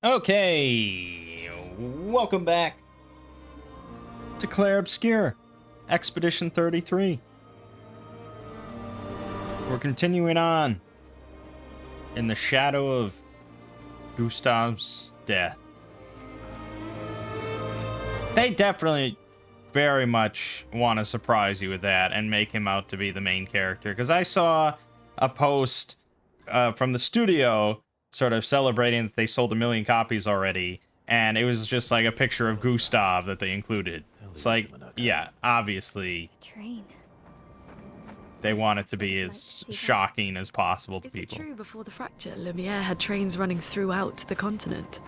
Okay, welcome back to Clair Obscur, Expedition 33. We're continuing on in the shadow of Gustav's death. They definitely very much want to surprise you with that and make him out to be the main character, because I saw a post from the studio sort of celebrating that they sold 1 million copies already, and it was just like a picture of Gustav that they included. It's like, yeah, obviously Train. they want it to be as shocking as possible to Is people. it true before the fracture, Lumiere had trains running throughout the continent?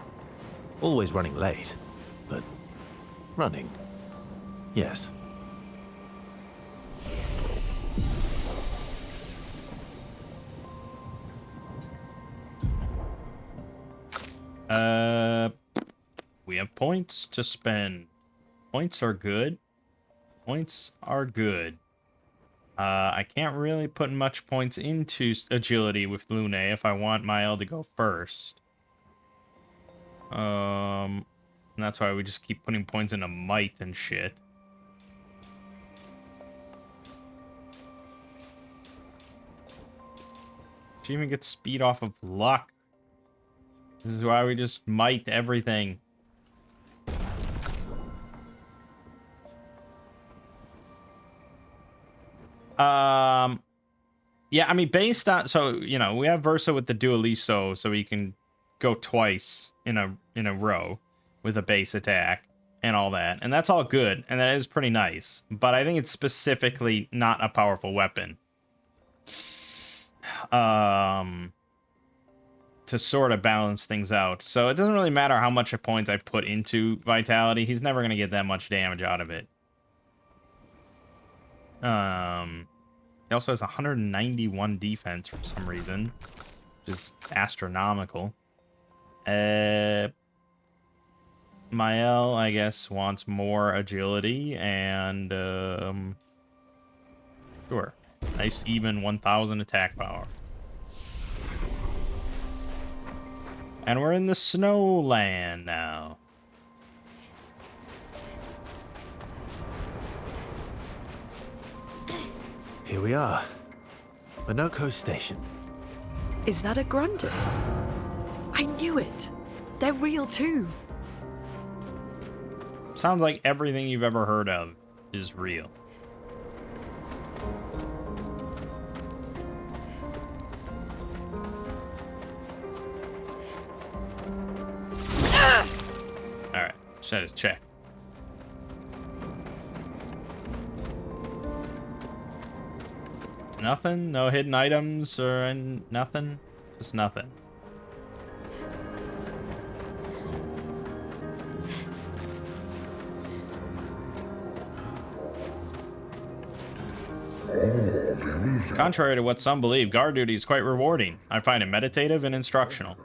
Always running late, but running. Yes. We have points to spend. Points are good. Points are good. I can't really put much points into agility with Lune if I want Mael to go first. And that's why we just keep putting points into might and shit. She even gets speed off of luck. This is why we just might everything. Yeah, I mean, based on, so, you know, we have Versa with the Dualiso, so he can go twice in a row with a base attack and all that, and that's all good, and that is pretty nice, but I think it's specifically not a powerful weapon. To sort of balance things out. So it doesn't really matter how much of points I put into Vitality, he's never going to get that much damage out of it. He also has 191 defense for some reason, which is astronomical. Mael, I guess, wants more agility, and sure, nice even 1,000 attack power. And we're in the snowland now. Here we are. Minoko Station. Is that a Grundis? I knew it! They're real too! Sounds like everything you've ever heard of is real. Alright, just had to check. Nothing? No hidden items or nothing? Just nothing. Contrary to what some believe, guard duty is quite rewarding. I find it meditative and instructional.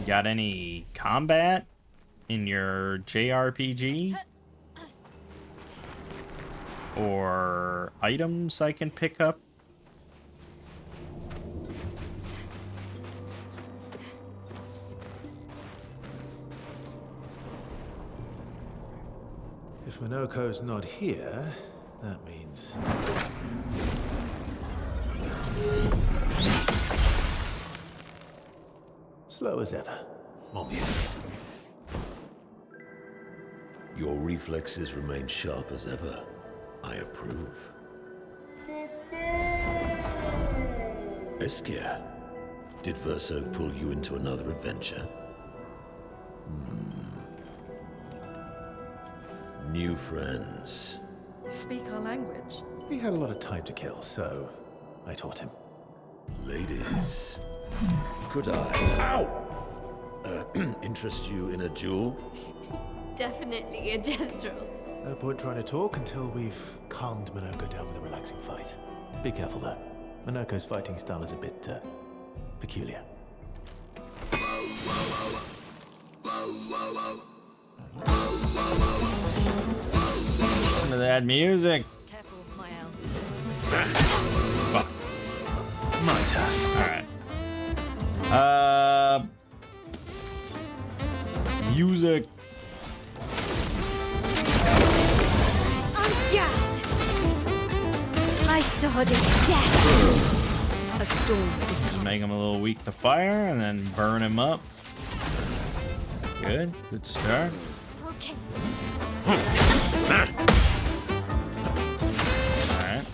Got any combat in your JRPG? Or items I can pick up? If Minoko's not here, that means... slow as ever. Mon Dieu. Your reflexes remain sharp as ever. I approve. Obscur, did Verso pull you into another adventure? New friends. You speak our language? He had a lot of time to kill, so I taught him. Ladies, could I, interest you in a duel? Definitely a gestural. No point trying to talk until we've calmed Minoko down with a relaxing fight. Be careful, though. Minoko's fighting style is a bit, peculiar. Listen to that music. Careful, my elf. Fuck. My turn. All right. Music. On guard! My sword is death! A storm is Just coming. make him a little weak to fire and then burn him up. Good. Good start. Okay. Alright.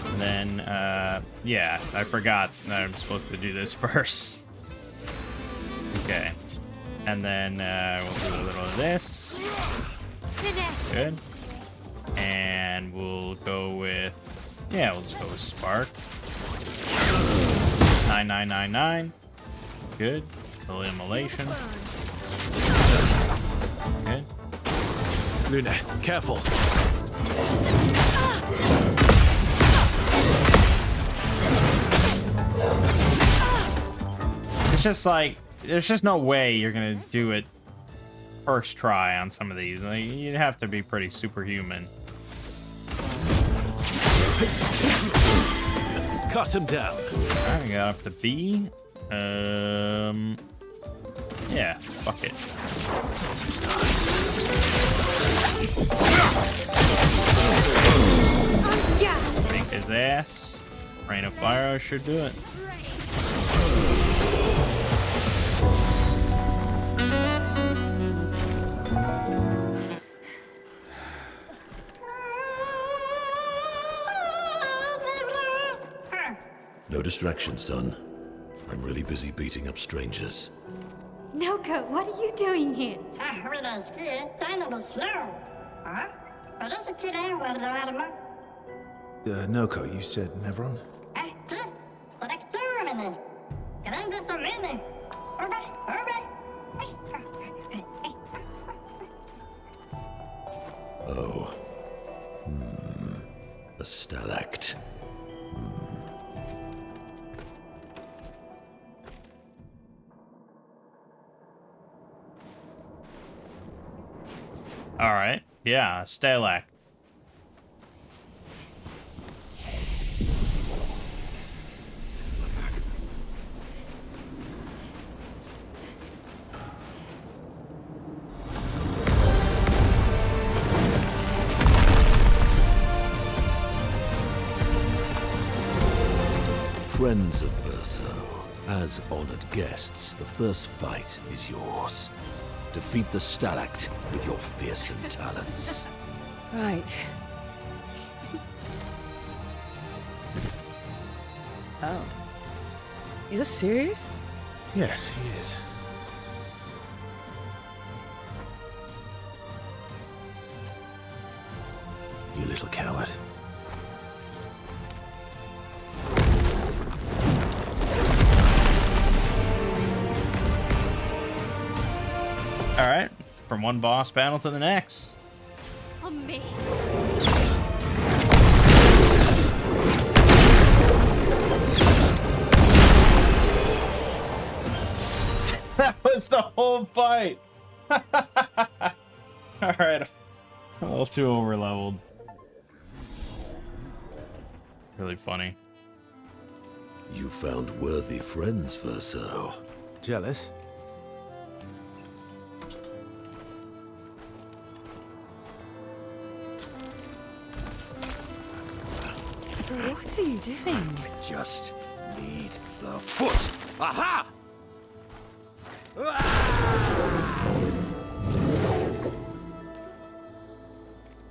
And then, yeah, I forgot that I'm supposed to do this first. Okay. And then, we'll do a little of this. Finesse! Good. And we'll go with, yeah, we'll just go with Spark. 9999. Good. Little immolation. Good. Luna, careful. It's just like, there's just no way you're gonna do it first try on some of these. Like, you'd have to be pretty superhuman. Cut him down. Alright, we got up to B. Yeah, fuck it. On guard! Make his ass. Rain of Fire should do it. No distraction, son. I'm really busy beating up strangers. Noko, what are you doing here? Noko, you said Nevron? Oh. A stalact. Alright, yeah, Stalact. Friends of Verso, as honored guests, the first fight is yours. Defeat the Stalact with your fearsome talents. Right. Oh. Is this serious? Yes, he is. You little coward. Alright, from one boss battle to the next. On me. That was the whole fight. Alright, a little too over leveled. Really funny. You found worthy friends, Verso. Jealous? What are you doing? I just need the foot. Aha!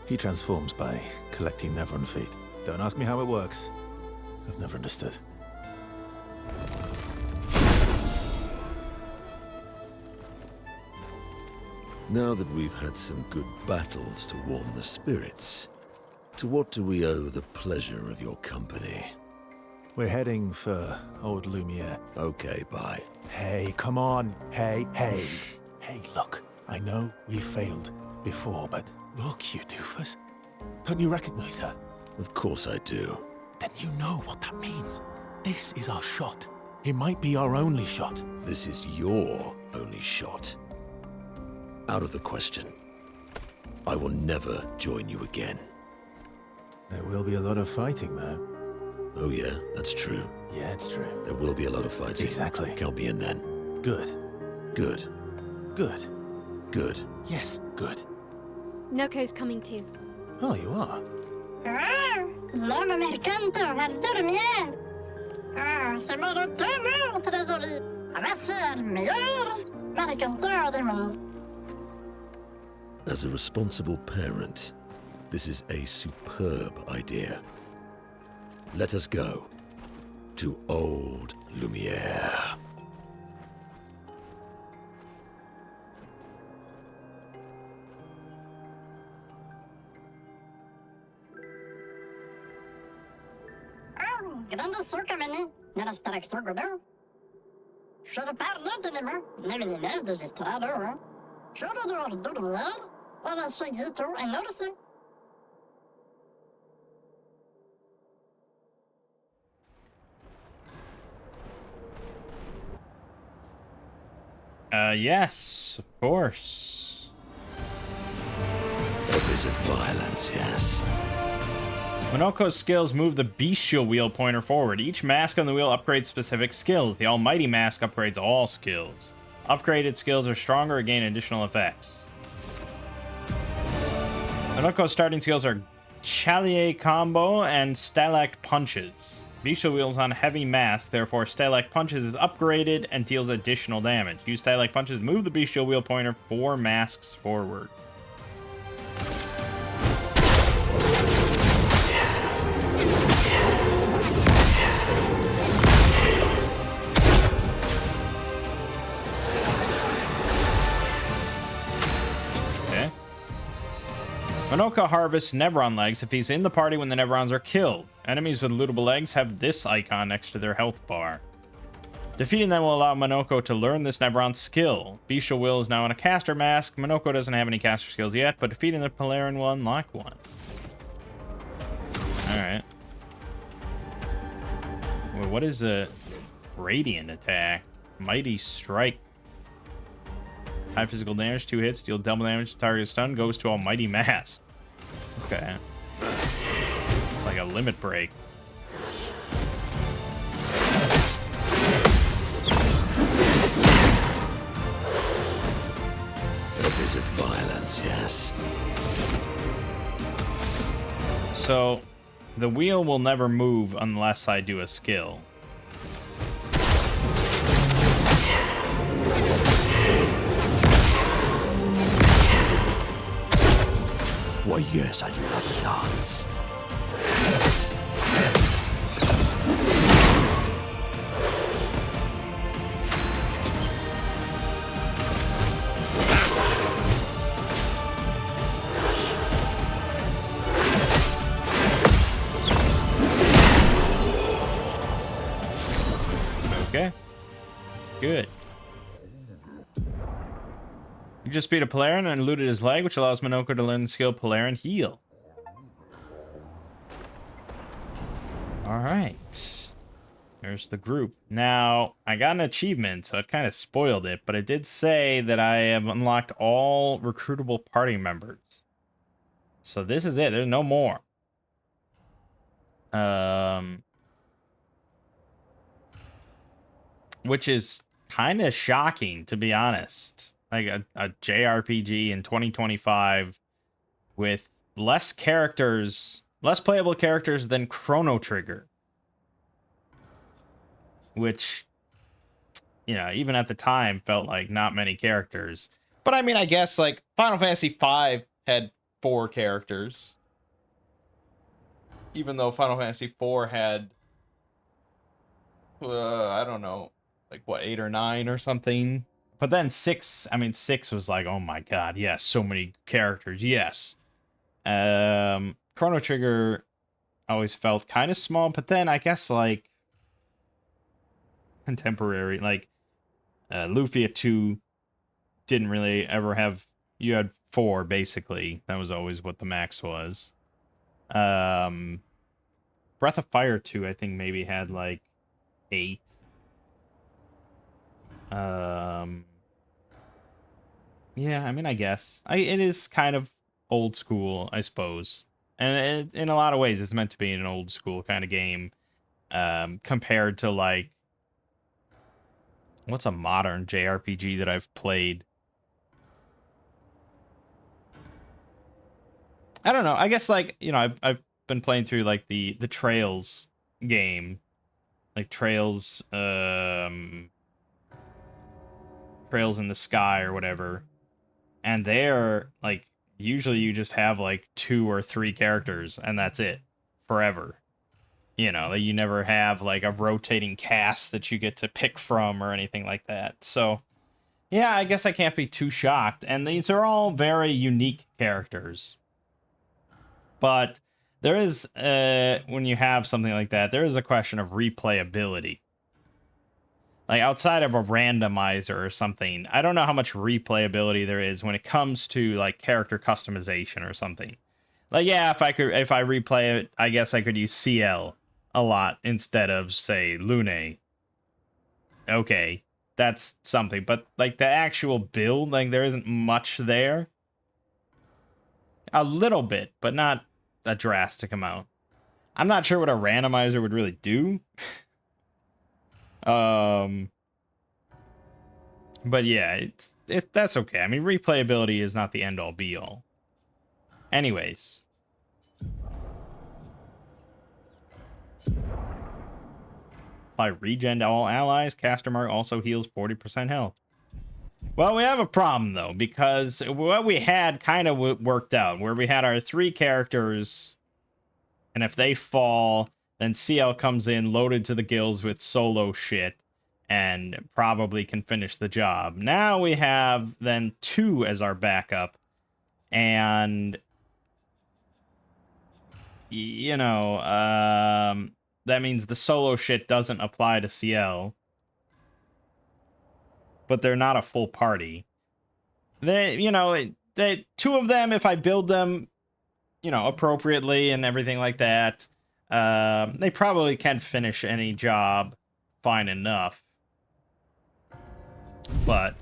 He transforms by collecting Nevron feet. Don't ask me how it works. I've never understood. Now that we've had some good battles to warm the spirits, to what do we owe the pleasure of your company? We're heading for Old Lumiere. Okay, bye. Hey, come on. Hey. Hey, look. I know we failed before, but look, you doofus. Don't you recognize her? Of course I do. Then you know what that means. This is our shot. It might be our only shot. This is your only shot. Out of the question. I will never join you again. There will be a lot of fighting, though. Oh yeah, that's true. Yeah, it's true. There will be a lot of fighting. Exactly. Count me in then. Good. Good. Good. Good. Yes, good. Noko's coming too. Oh, you are? Non, non mi racconto, dormir. C'est mon retour, trésorier. Voici le meilleur raconteur du monde. As a responsible parent, this is a superb idea. Let us go to Old Lumiere. Grande succa meni, nella structura godo. Should parlo de nemo, nevelines de gestrado. Should do ordular, ora chegito en orse. Yes, of course. A bit of violence, yes. Minoko's skills move the bestial wheel pointer forward. Each mask on the wheel upgrades specific skills. The almighty mask upgrades all skills. Upgraded skills are stronger or gain additional effects. Minoko's starting skills are Chalier Combo and Stalact Punches. Bestial wheels on heavy mask, therefore Stalact Punches is upgraded and deals additional damage. Use Stalact Punches to move the bestial wheel pointer 4 masks forward. Minoko harvests Nevron legs if he's in the party when the Nevrons are killed. Enemies with lootable legs have this icon next to their health bar. Defeating them will allow Minoko to learn this Nevron skill. Bestial Will is now in a caster mask. Minoko doesn't have any caster skills yet, but defeating the Polaran will unlock one. Alright. Well, what is a Radiant attack? Mighty Strike. High physical damage, 2 hits, deal double damage, target stun, goes to Almighty Mask. Okay. It's like a limit break. A bit of violence, yes. So, the wheel will never move unless I do a skill. Why, yes, I love a dance. Okay. Good. You just beat a Polaran and looted his leg, which allows Minoko to learn the skill Polaran Heal. Alright. There's the group. Now, I got an achievement, so it kind of spoiled it, but it did say that I have unlocked all recruitable party members. So this is it. There's no more. Which is kind of shocking, to be honest. Like a JRPG in 2025 with less characters, less playable characters than Chrono Trigger. Which, you know, even at the time felt like not many characters. But I mean, I guess like Final Fantasy V had 4 characters. Even though Final Fantasy IV had, I don't know, like what, 8 or 9 or something. But then 6, I mean, 6 was like, oh my god, yes, so many characters, yes. Chrono Trigger always felt kind of small, but then I guess like contemporary, like Lufia 2 didn't really ever have, you had 4 basically. That was always what the max was. Breath of Fire 2, I think maybe had like 8. Yeah, I mean, I guess it is kind of old school, I suppose, and in a lot of ways, it's meant to be an old school kind of game, compared to like what's a modern JRPG that I've played. I don't know. I guess like I've been playing through like the Trails game, like Trails in the Sky or whatever. And there, like, usually you just have like 2 or 3 characters and that's it forever. Like you never have like a rotating cast that you get to pick from or anything like that. So, yeah, I guess I can't be too shocked. And these are all very unique characters. But there is, when you have something like that, there is a question of replayability. Like outside of a randomizer or something, I don't know how much replayability there is when it comes to like character customization or something. Like, yeah, if I replay it, I guess I could use CL a lot instead of say Lune. Okay, that's something, but like the actual build, like there isn't much there. A little bit, but not a drastic amount. I'm not sure what a randomizer would really do. But yeah, that's okay. I mean, replayability is not the end all be all. Anyways. Apply regen to all allies. Caster Mark also heals 40% health. Well, we have a problem though, because what we had kind of worked out, where we had our 3 characters, and if they fall, then CL comes in loaded to the gills with solo shit and probably can finish the job. Now we have then 2 as our backup, and that means the solo shit doesn't apply to CL, but they're not a full party. They 2 of them, if I build them appropriately and everything like that, they probably can finish any job fine enough. But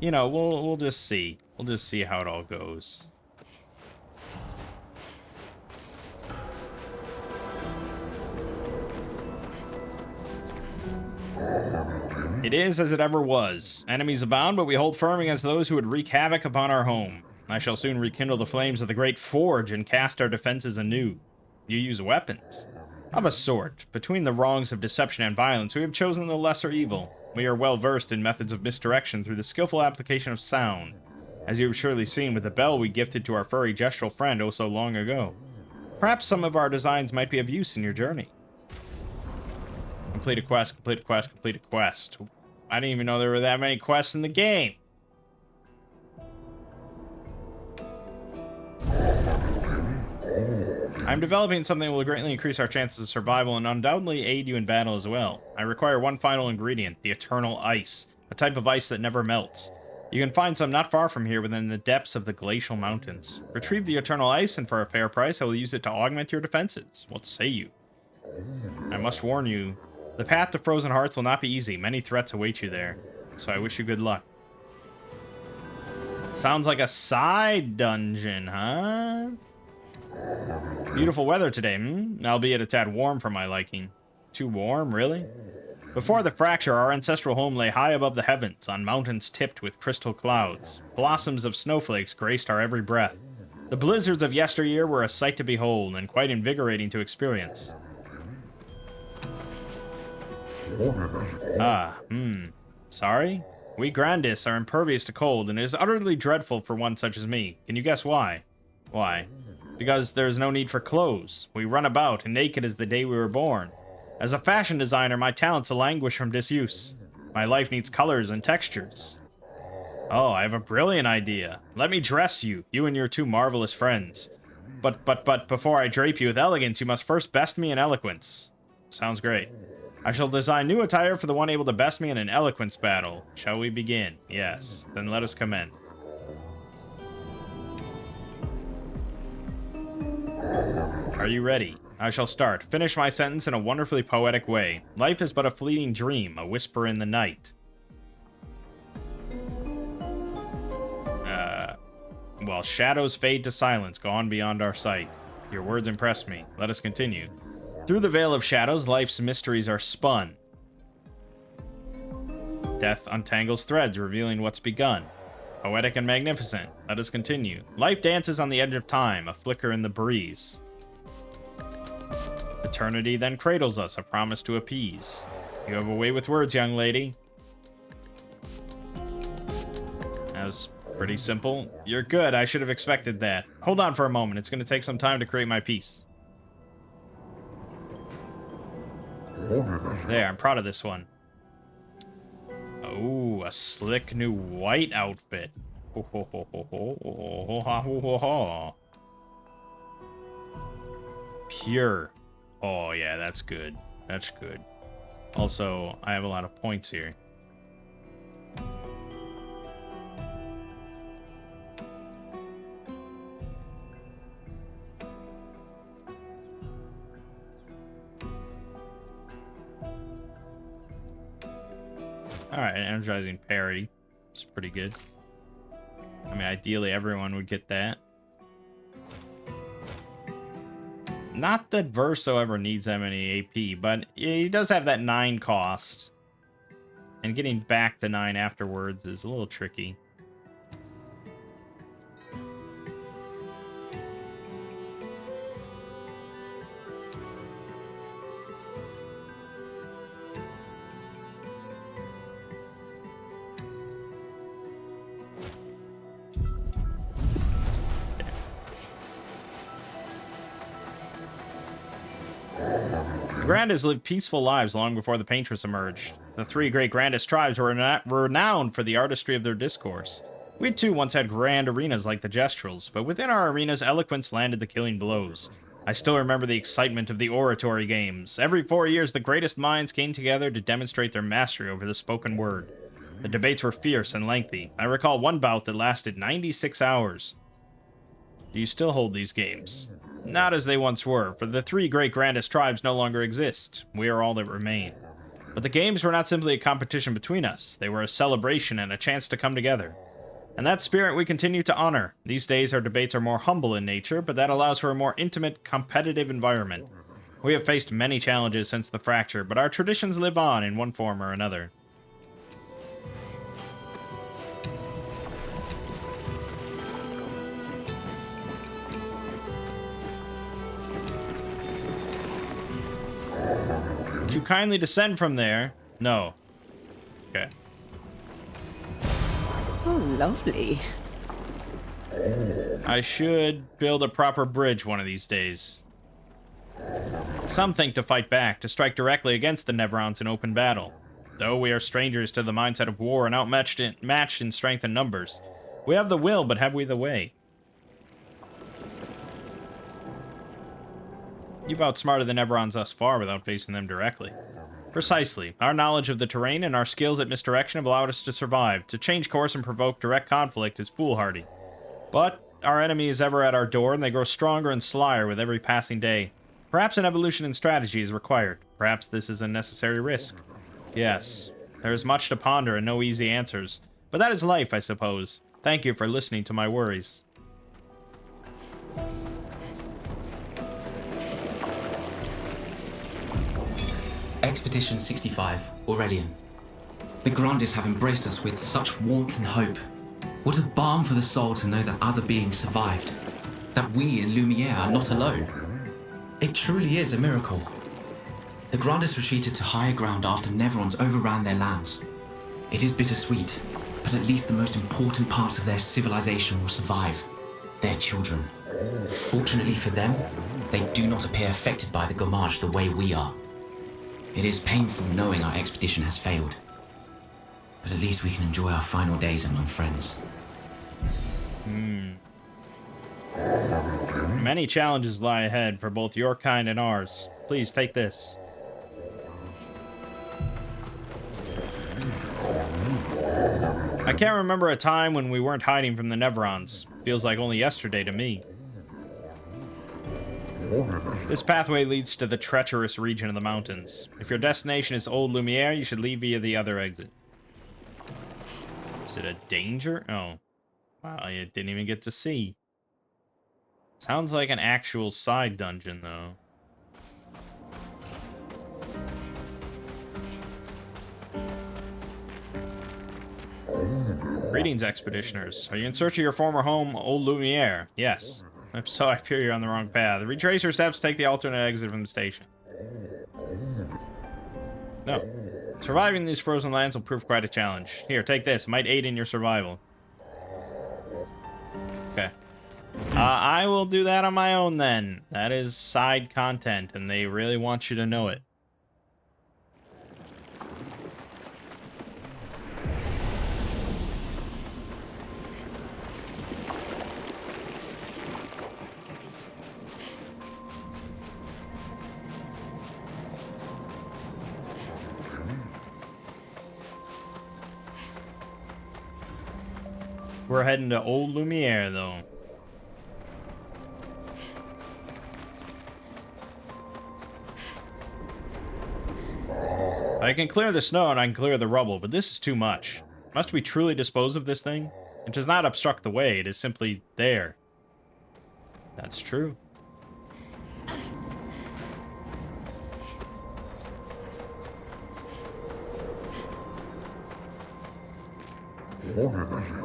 we'll just see. We'll just see how it all goes. It is as it ever was. Enemies abound, but we hold firm against those who would wreak havoc upon our home. I shall soon rekindle the flames of the great forge and cast our defenses anew. You use weapons. Of a sort. Between the wrongs of deception and violence, we have chosen the lesser evil. We are well versed in methods of misdirection through the skillful application of sound, as you have surely seen with the bell we gifted to our furry gestural friend oh so long ago. Perhaps some of our designs might be of use in your journey. Complete a quest, complete a quest, complete a quest. I didn't even know there were that many quests in the game. I'm developing something that will greatly increase our chances of survival and undoubtedly aid you in battle as well. I require one final ingredient, the eternal ice, a type of ice that never melts. You can find some not far from here within the depths of the glacial mountains. Retrieve the eternal ice, and for a fair price, I will use it to augment your defenses. What say you? I must warn you, the path to Frozen Hearts will not be easy. Many threats await you there, so I wish you good luck. Sounds like a side dungeon, huh? Beautiful weather today, albeit a tad warm for my liking. Too warm, really? Before the fracture, our ancestral home lay high above the heavens, on mountains tipped with crystal clouds. Blossoms of snowflakes graced our every breath. The blizzards of yesteryear were a sight to behold, and quite invigorating to experience. Sorry? We Grandis are impervious to cold, and it is utterly dreadful for one such as me. Can you guess why? Why? Because there is no need for clothes. We run about, naked as the day we were born. As a fashion designer, my talents languish from disuse. My life needs colors and textures. Oh, I have a brilliant idea. Let me dress you, you and your 2 marvelous friends. But before I drape you with elegance, you must first best me in eloquence. Sounds great. I shall design new attire for the one able to best me in an eloquence battle. Shall we begin? Yes. Then let us commence. Are you ready? I shall start. Finish my sentence in a wonderfully poetic way. Life is but a fleeting dream, a whisper in the night. while shadows fade to silence, gone beyond our sight. Your words impress me. Let us continue. Through the veil of shadows, life's mysteries are spun. Death untangles threads, revealing what's begun. Poetic and magnificent. Let us continue. Life dances on the edge of time, a flicker in the breeze. Eternity then cradles us, a promise to appease. You have a way with words, young lady. That was pretty simple. You're good. I should have expected that. Hold on for a moment. It's going to take some time to create my piece. There, I'm proud of this one. Oh, a slick new white outfit. Ho, ho, ho, ho, ho, ho, ho, ho, ho. Pure. Oh, yeah, that's good. That's good. Also, I have a lot of points here. Alright, energizing parry. It's pretty good. I mean, ideally everyone would get that. Not that Verso ever needs that many AP, but he does have that 9 cost. And getting back to 9 afterwards is a little tricky. The Grandes lived peaceful lives long before the Paintress emerged. The 3 great Grandest tribes were renowned for the artistry of their discourse. We too once had grand arenas like the Gestrels, but within our arenas eloquence landed the killing blows. I still remember the excitement of the oratory games. Every 4 years the greatest minds came together to demonstrate their mastery over the spoken word. The debates were fierce and lengthy. I recall one bout that lasted 96 hours. Do you still hold these games? Not as they once were, for the 3 great Grandest tribes no longer exist. We are all that remain. But the games were not simply a competition between us. They were a celebration and a chance to come together. And that spirit we continue to honor. These days our debates are more humble in nature, but that allows for a more intimate, competitive environment. We have faced many challenges since the fracture, but our traditions live on in one form or another. Would you kindly descend from there? No. Okay. Oh, lovely. I should build a proper bridge one of these days. Some think to fight back, to strike directly against the Nevrons in open battle. Though we are strangers to the mindset of war and outmatched in strength and numbers. We have the will, but have we the way? You've outsmarted the Nevrons thus far without facing them directly. Precisely. Our knowledge of the terrain and our skills at misdirection have allowed us to survive. To change course and provoke direct conflict is foolhardy. But our enemy is ever at our door, and they grow stronger and slyer with every passing day. Perhaps an evolution in strategy is required. Perhaps this is a necessary risk. Yes, there is much to ponder and no easy answers. But that is life, I suppose. Thank you for listening to my worries. Expedition 65, Aurelian. The Grandes have embraced us with such warmth and hope. What a balm for the soul to know that other beings survived. That we in Lumiere are not alone. It truly is a miracle. The Grandes retreated to higher ground after Nevrons overran their lands. It is bittersweet, but at least the most important parts of their civilization will survive. Their children. Fortunately for them, they do not appear affected by the Gommage the way we are. It is painful knowing our expedition has failed. But at least we can enjoy our final days among friends. Many challenges lie ahead for both your kind and ours. Please take this. I can't remember a time when we weren't hiding from the Nevrons. Feels like only yesterday to me. This pathway leads to the treacherous region of the mountains. If your destination is Old Lumiere, you should leave via the other exit. Is it a danger? Oh. Wow, you didn't even get to see. Sounds like an actual side dungeon, though. Greetings, expeditioners. Are you in search of your former home, Old Lumiere? Yes. If so, I fear you're on the wrong path. Retrace your steps, take the alternate exit from the station. No. Surviving these frozen lands will prove quite a challenge. Here, take this. It might aid in your survival. Okay. I will do that on my own then. That is side content, and they really want you to know it. We're heading to Old Lumiere, though. I can clear the snow and I can clear the rubble, but this is too much. Must we truly dispose of this thing? It does not obstruct the way, it is simply there. That's true.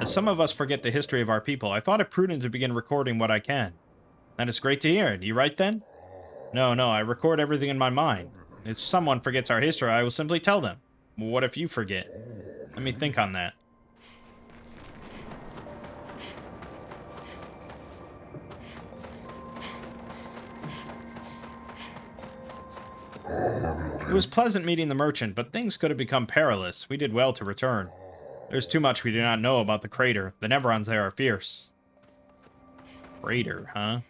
As some of us forget the history of our people, I thought it prudent to begin recording what I can. That is great to hear. Do you write then? No, I record everything in my mind. If someone forgets our history, I will simply tell them. What if you forget? Let me think on that. It was pleasant meeting the merchant, but things could have become perilous. We did well to return. There's too much we do not know about the crater. The Neverons there are fierce. Crater, huh?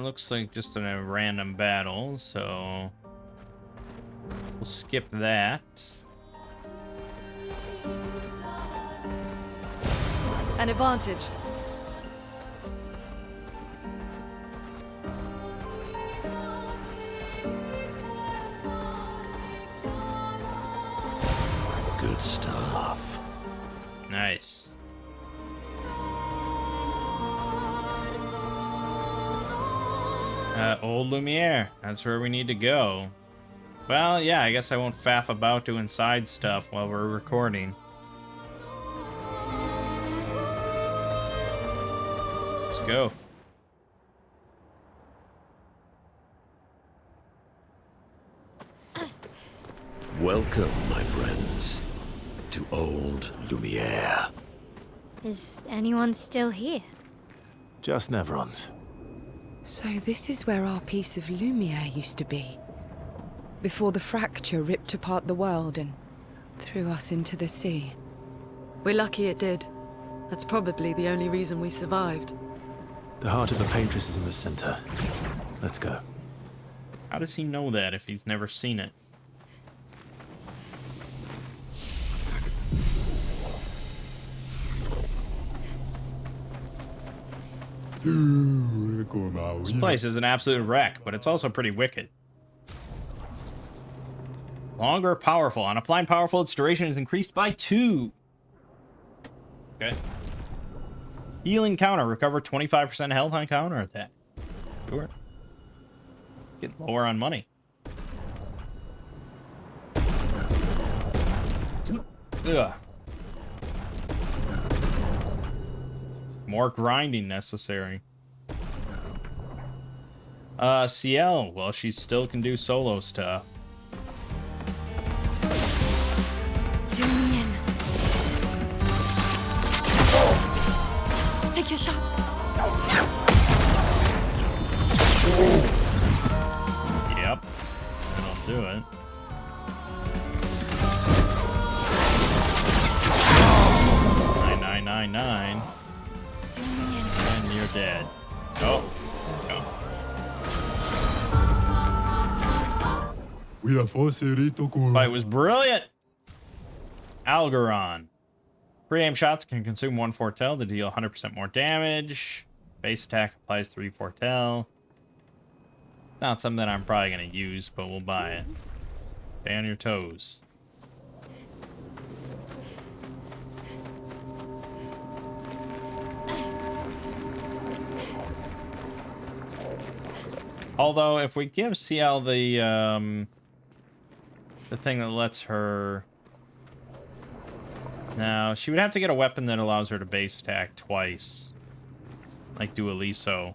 Looks like just a random battle, so we'll skip that. An advantage. Good stuff. Nice. Old Lumiere. That's where we need to go. Well, yeah, I guess I won't faff about doing side stuff while we're recording. Let's go. Welcome, my friends, to Old Lumiere. Is anyone still here? Just Neverons. So this is where our piece of Lumiere used to be. Before the fracture ripped apart the world and threw us into the sea. We're lucky it did. That's probably the only reason we survived. The heart of the Paintress is in the center. Let's go. How does he know that if he's never seen it? This place is an absolute wreck, but it's also pretty wicked. Longer powerful. On applying powerful, its duration is increased by 2. Okay. Healing counter. Recover 25% health on counter attack. Sure. Get lower on money. Ugh. More grinding necessary. CL. Well, she still can do solo stuff. Take your shot. Yep. That'll do it. Nine. And you're dead. Oh. No. Fight was brilliant. Algeron. Pre-aim shots can consume 1 foretell to deal 100% more damage. Base attack applies 3 foretell. Not something I'm probably going to use, but we'll buy it. Stay on your toes. Although, if we give CL the thing that lets her... Now, she would have to get a weapon that allows her to base attack twice. Like Dualiso.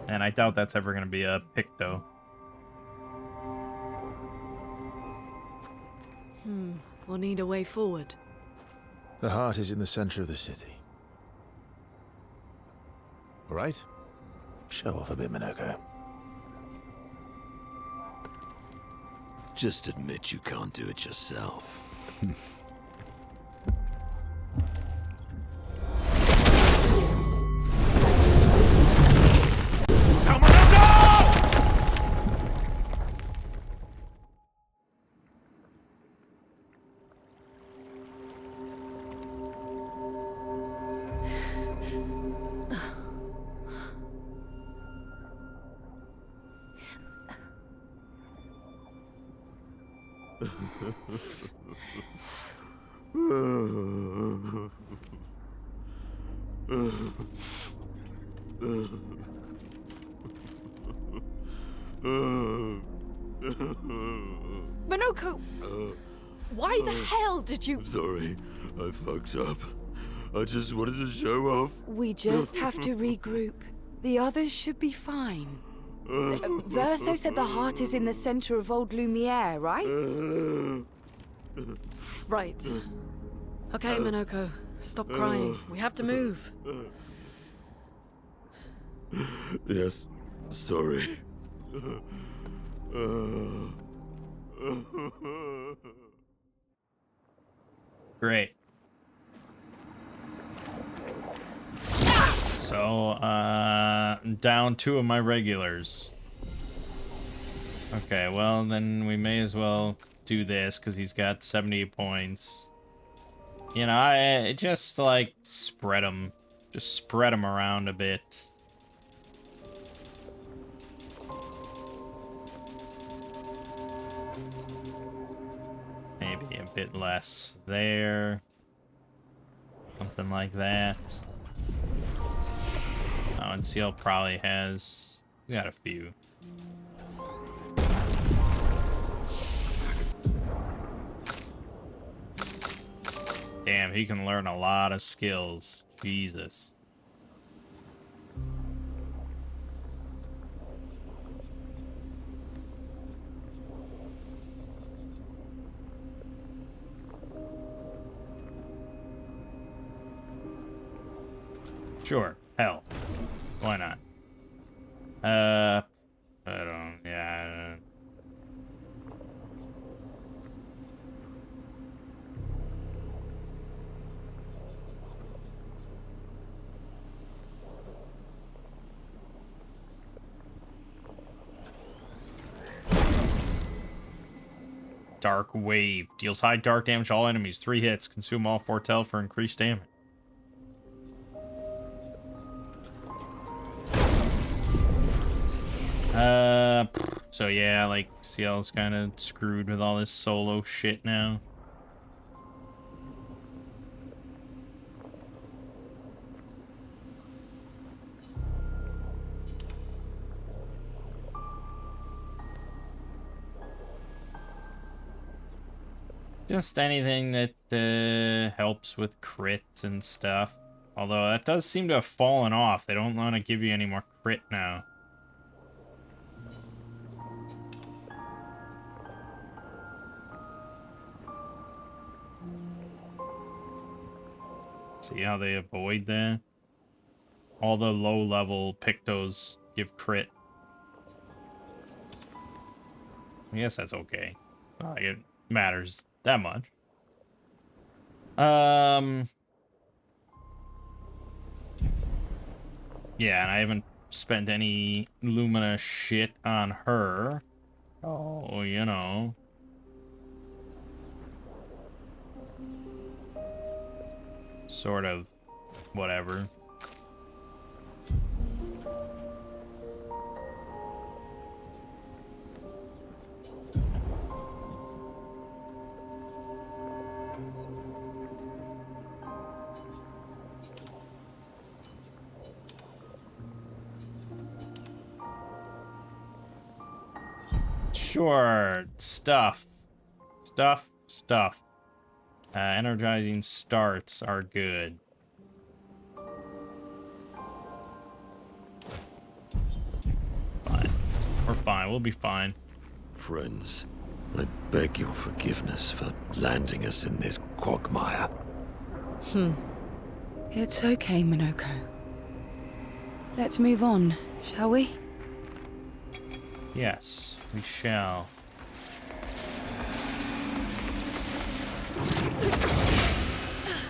And I doubt that's ever going to be a Picto. We'll need a way forward. The heart is in the center of the city. All right? Show off a bit, Minoko. Just admit you can't do it yourself. Minoko! Why the hell did you... Sorry, I fucked up. I just wanted to show off. We just have to regroup. The others should be fine. Verso said the heart is in the center of Old Lumiere, right? Right. Okay, Minoko. Stop crying. We have to move. Yes, sorry. Great. So, down 2 of my regulars. Okay, well, then we may as well do this, because he's got 70 points. You know, I just, like, spread them. Just spread them around a bit. Maybe a bit less there. Something like that. Oh, and CL probably has... We got a few. Damn, he can learn a lot of skills. Jesus. Sure. Hell. Why not? I don't... Yeah... Dark Wave. Deals high dark damage to all enemies. 3 hits. Consume all foretell for increased damage. So yeah, like, CL's kind of screwed with all this solo shit now. Just anything that helps with crit and stuff. Although that does seem to have fallen off. They don't want to give you any more crit now. See how they avoid that? All the low-level Pictos give crit. I guess that's okay. Not like it matters that much. Yeah, and I haven't spent any Lumina shit on her. Oh, you know. Sort of. Whatever. Sure. Stuff. Stuff. Energizing starts are good. Fine. We're fine. We'll be fine. Friends, I beg your forgiveness for landing us in this quagmire. It's okay, Minoko. Let's move on, shall we? Yes, we shall.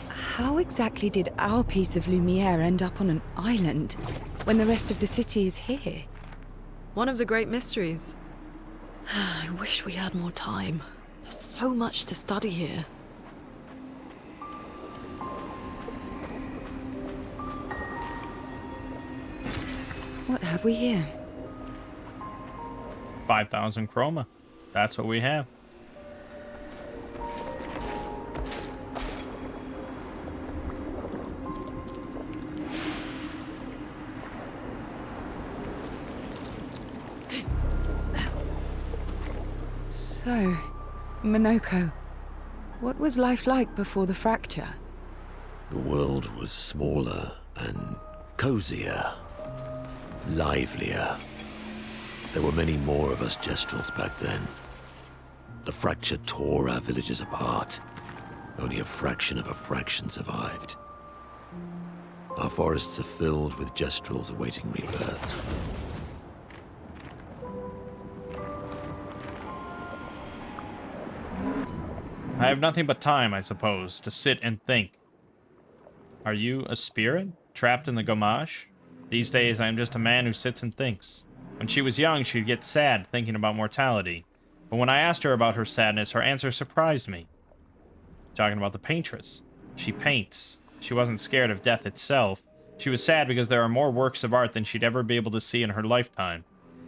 How exactly did our piece of Lumiere end up on an island when the rest of the city is here? One of the great mysteries. I wish we had more time. There's so much to study here. What have we here? 5,000 chroma. That's what we have. So, Minoko, what was life like before the fracture? The world was smaller and cozier, livelier. There were many more of us Gestrels back then. The fracture tore our villages apart. Only a fraction of a fraction survived. Our forests are filled with Gestrels awaiting rebirth. I have nothing but time, I suppose, to sit and think. Are you a spirit, trapped in the Gamache? These days, I am just a man who sits and thinks. When she was young, she'd get sad thinking about mortality. But when I asked her about her sadness, her answer surprised me. Talking about the paintress. She paints. She wasn't scared of death itself. She was sad because there are more works of art than she'd ever be able to see in her lifetime.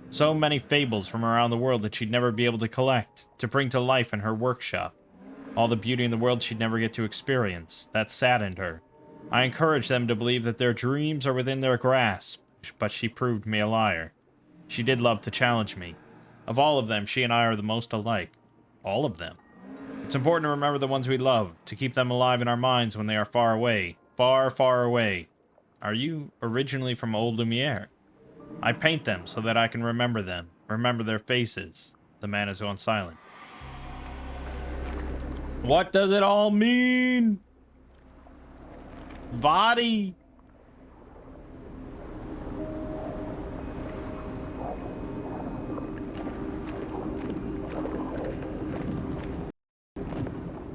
So many fables from around the world that she'd never be able to collect, to bring to life in her workshop. All the beauty in the world she'd never get to experience. That saddened her. I encouraged them to believe that their dreams are within their grasp, but she proved me a liar. She did love to challenge me. Of all of them, she and I are the most alike. All of them. It's important to remember the ones we love, to keep them alive in our minds when they are far away. Far, far away. Are you originally from Old Lumiere? I paint them so that I can remember them, remember their faces. The man has gone silent. What does it all mean? Vadi?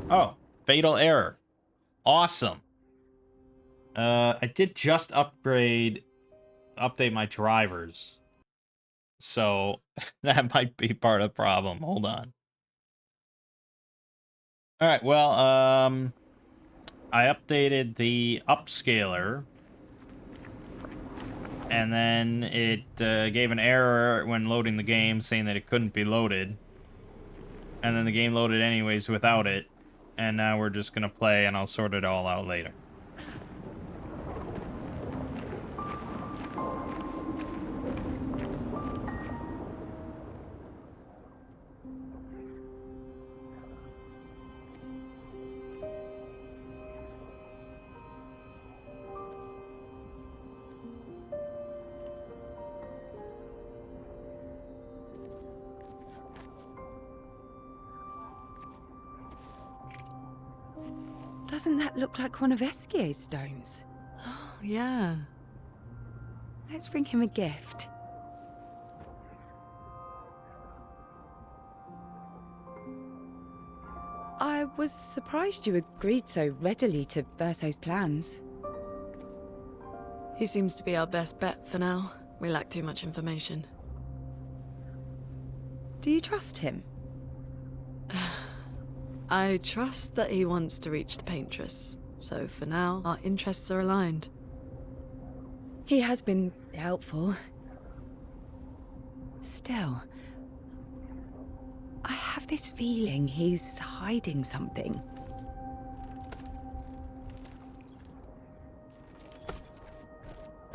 Oh, fatal error. Awesome. I did just update my drivers. So that might be part of the problem. Hold on. All right, well, I updated the upscaler, and then it gave an error when loading the game, saying that it couldn't be loaded. And then the game loaded anyways without it, and now we're just gonna play, and I'll sort it all out later. Doesn't that look like one of Esquier's stones? Oh, yeah. Let's bring him a gift. I was surprised you agreed so readily to Verso's plans. He seems to be our best bet for now. We lack too much information. Do you trust him? I trust that he wants to reach the Paintress, so for now, our interests are aligned. He has been helpful. Still, I have this feeling he's hiding something.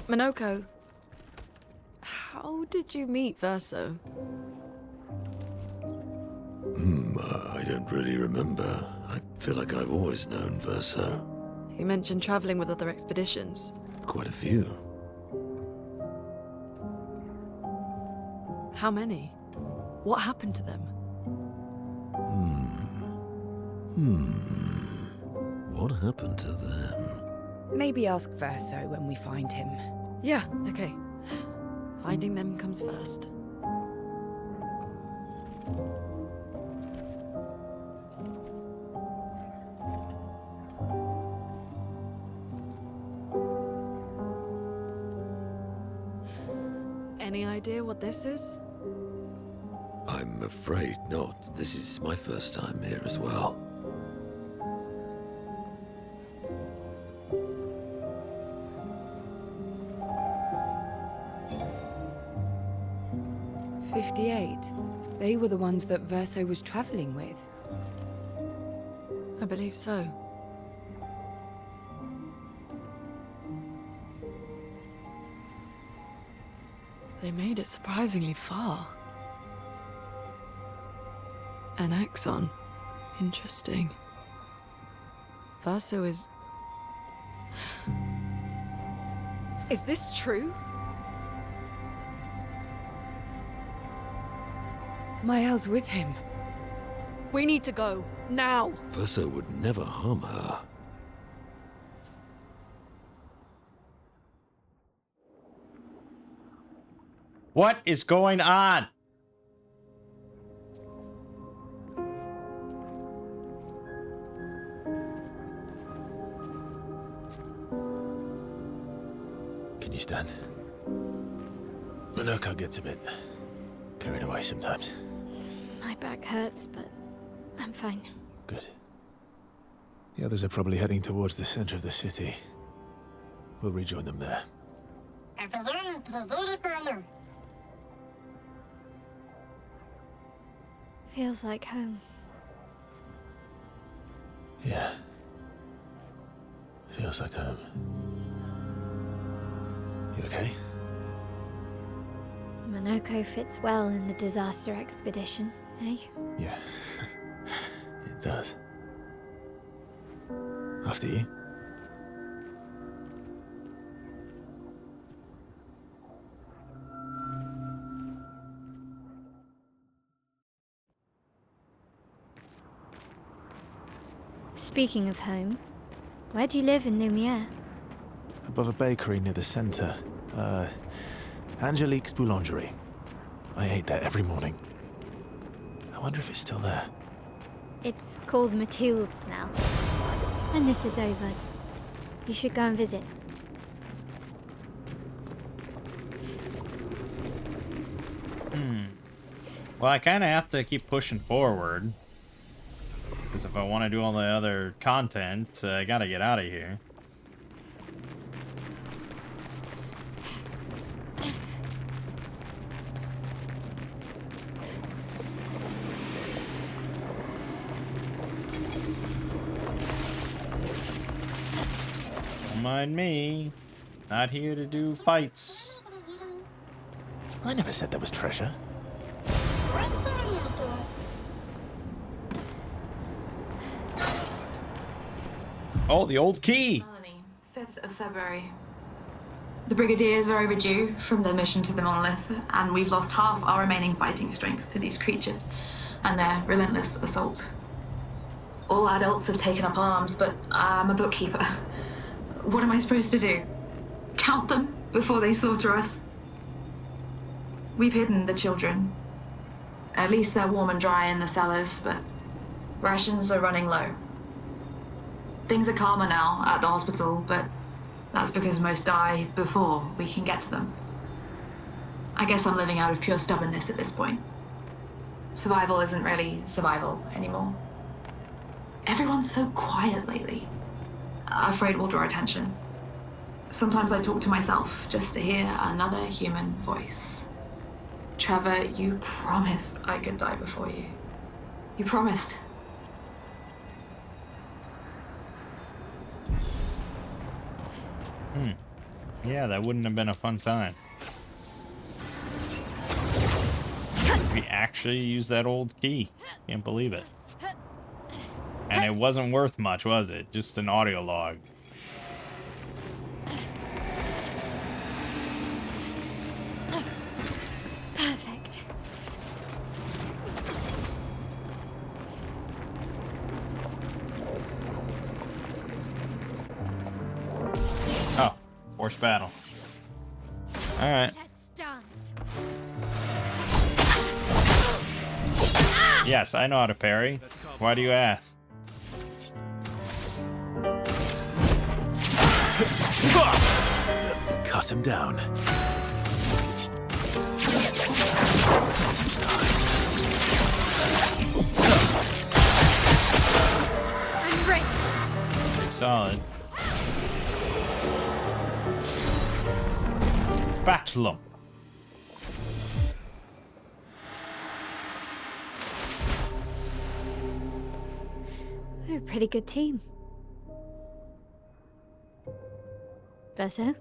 Minoko, how did you meet Verso? I don't really remember. I feel like I've always known Verso. You mentioned traveling with other expeditions. Quite a few. How many? What happened to them? What happened to them? Maybe ask Verso when we find him. Yeah, okay. Finding them comes first. Any idea what this is? I'm afraid not. This is my first time here as well. They were the ones that Verso was traveling with. I believe so. They made it surprisingly far. An axon. Interesting. Verso is... Is this true? Mael's with him. We need to go. Now! Verso would never harm her. What is going on? Can you stand? Minoko gets a bit carried away sometimes. My back hurts, but I'm fine. Good. The others are probably heading towards the center of the city. We'll rejoin them there. Feels like home. Yeah. Feels like home. You okay? Minoko fits well in the disaster expedition, eh? Yeah. It does. After you. Speaking of home, where do you live in Lumiere? Above a bakery near the center. Angelique's Boulangerie. I ate there every morning. I wonder if it's still there. It's called Mathilde's now. When this is over, you should go and visit. Well, I kind of have to keep pushing forward. Because if I want to do all the other content, I gotta get out of here. Don't mind me. Not here to do fights. I never said there was treasure. Oh, the old key! Melanie, 5th of February. The Brigadiers are overdue from their mission to the monolith, and we've lost half our remaining fighting strength to these creatures and their relentless assault. All adults have taken up arms, but I'm a bookkeeper. What am I supposed to do? Count them before they slaughter us? We've hidden the children. At least they're warm and dry in the cellars, but rations are running low. Things are calmer now at the hospital, but that's because most die before we can get to them. I guess I'm living out of pure stubbornness at this point. Survival isn't really survival anymore. Everyone's so quiet lately. Afraid we'll draw attention. Sometimes I talk to myself just to hear another human voice. Trevor, you promised I could die before you. You promised. Yeah, that wouldn't have been a fun time. We actually used that old key. Can't believe it. And it wasn't worth much, was it? Just an audio log. Perfect. Oh, forced battle. Alright. Let's dance. Yes, I know how to parry. Why do you ask? Cut him down. I'm ready. Pretty solid. Battle. We're a pretty good team. Versa?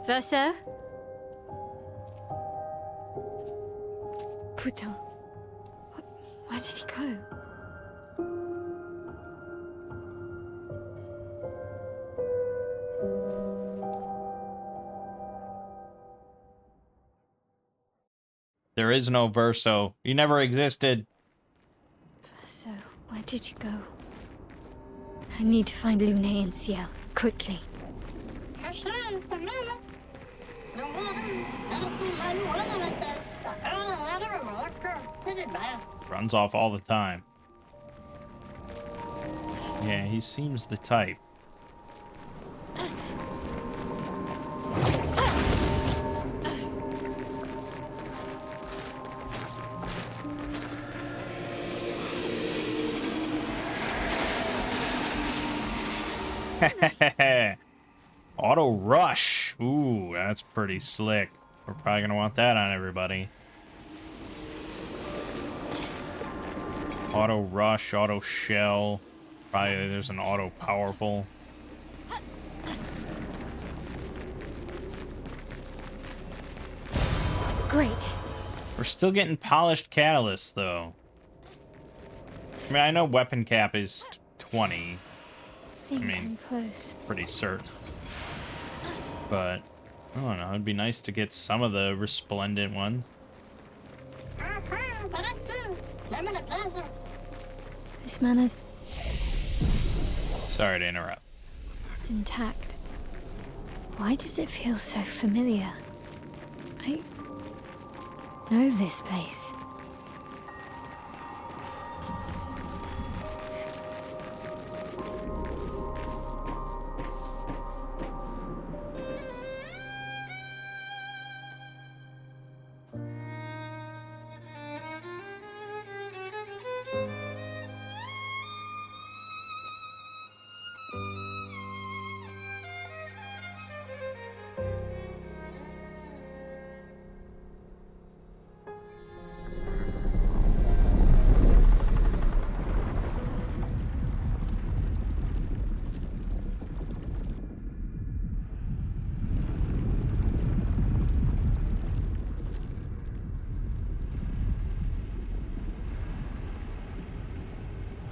Versa? Putain. Where did he go? There is no Verso. You never existed. So, where did you go? I need to find Lune and Ciel, quickly. Runs off all the time. Yeah, he seems the type. Auto rush. Ooh, that's pretty slick. We're probably gonna want that on everybody. Auto rush, auto shell. Probably there's an auto powerful. Great. We're still getting polished catalysts though. I mean, I know weapon cap is 20. Think I mean, I'm close. Pretty certain. But I don't know, it'd be nice to get some of the resplendent ones. This man is Sorry to interrupt. intact. Why does it feel so familiar? I know this place.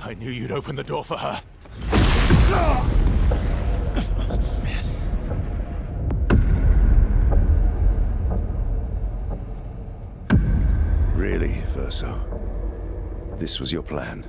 I knew you'd open the door for her. Really, Verso? This was your plan?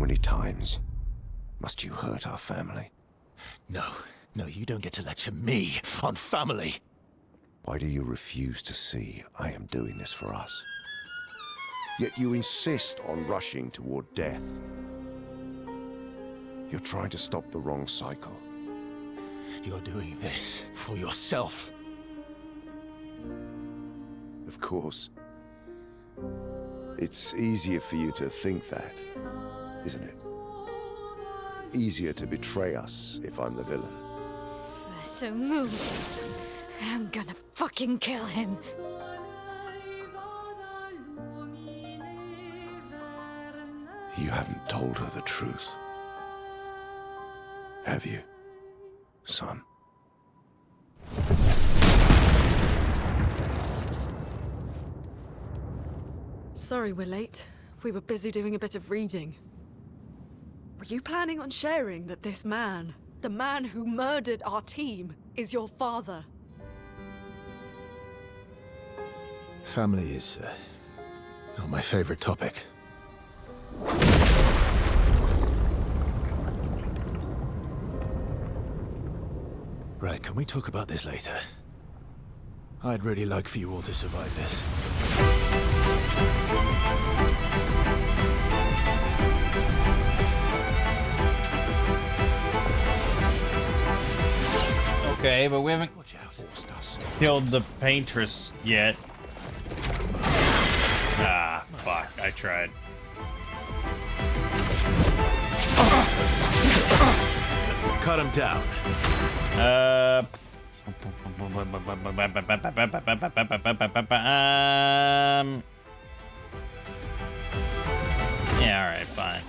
many times must you hurt our family? No, you don't get to lecture me on family. Why do you refuse to see I am doing this for us? Yet you insist on rushing toward death. You're trying to stop the wrong cycle. You're doing this for yourself. Of course. It's easier for you to think that, isn't it? Easier to betray us if I'm the villain. So move. I'm gonna fucking kill him. You haven't told her the truth. Have you, son? Sorry we're late. We were busy doing a bit of reading. Were you planning on sharing that this man, the man who murdered our team, is your father? Family is not my favorite topic. Right, can we talk about this later? I'd really like for you all to survive this. Okay, but we haven't killed the paintress yet. Ah, fuck, I tried. Cut him down. Yeah, alright, fine.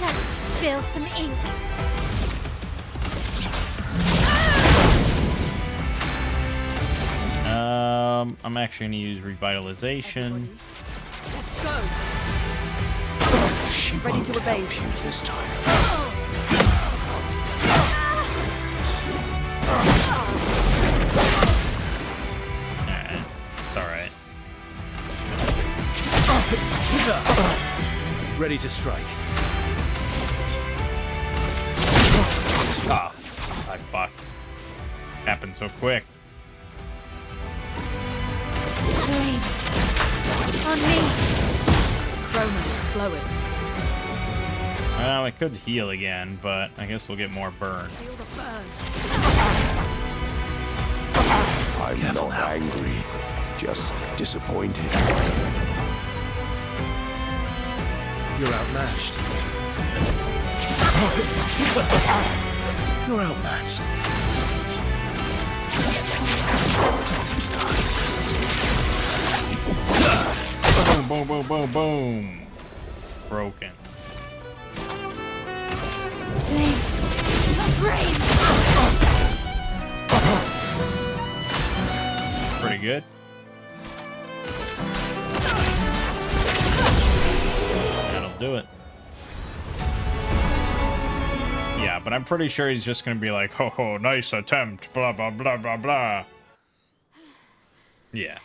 Let's spill some ink. I'm actually gonna use revitalization. Let's go. She Ready won't to obey. help you this time. Alright, it's alright. Ready to strike. Ah, I fucked. Happened so quick. Flames. On me. Chroma is flowing. Well, it could heal again, but I guess we'll get more burn. Feel the burn. I'm not angry, just disappointed. You're outmatched. You're outmatched. Let him start. Boom, boom, boom, boom, boom. Broken. Flames. Rain. Pretty good. That'll do it. Yeah, but I'm pretty sure he's just gonna be like, ho ho, nice attempt, blah blah blah blah blah. Yeah.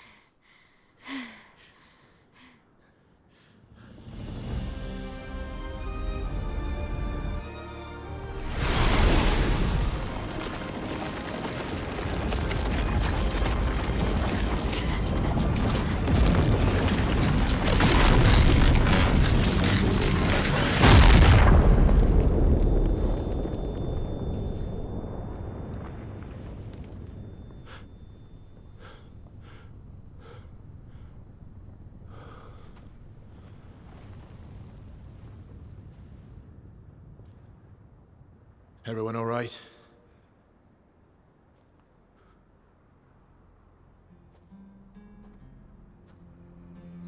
Everyone all right?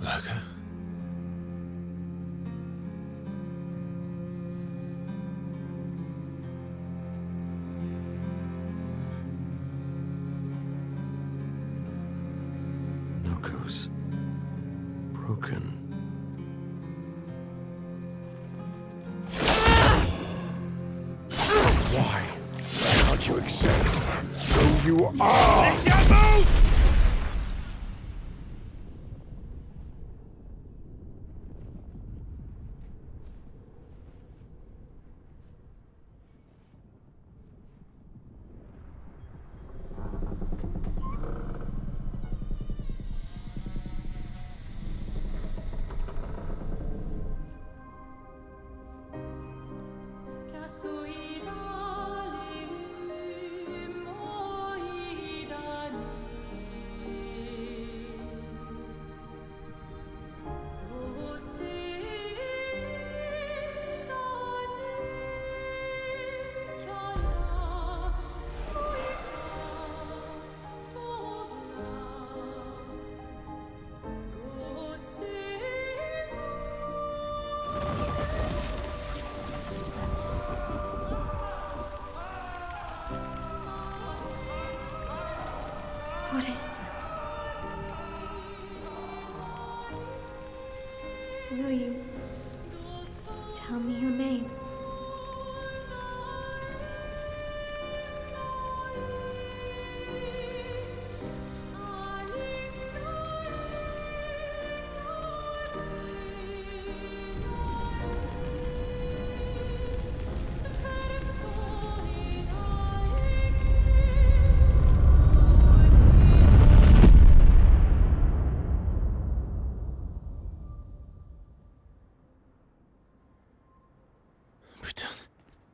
Okay. Knuckles. Broken. Why can't you accept who you are? What is that? Will you tell me your name?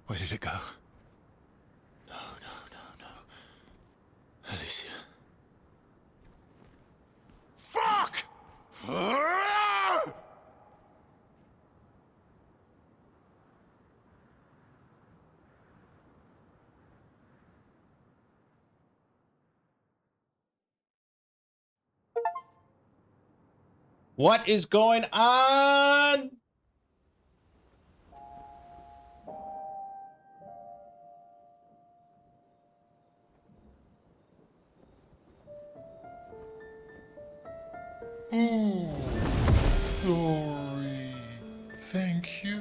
Where did it go? No. Alicia. Fuck! What is going on? Oh, Dory. Thank you,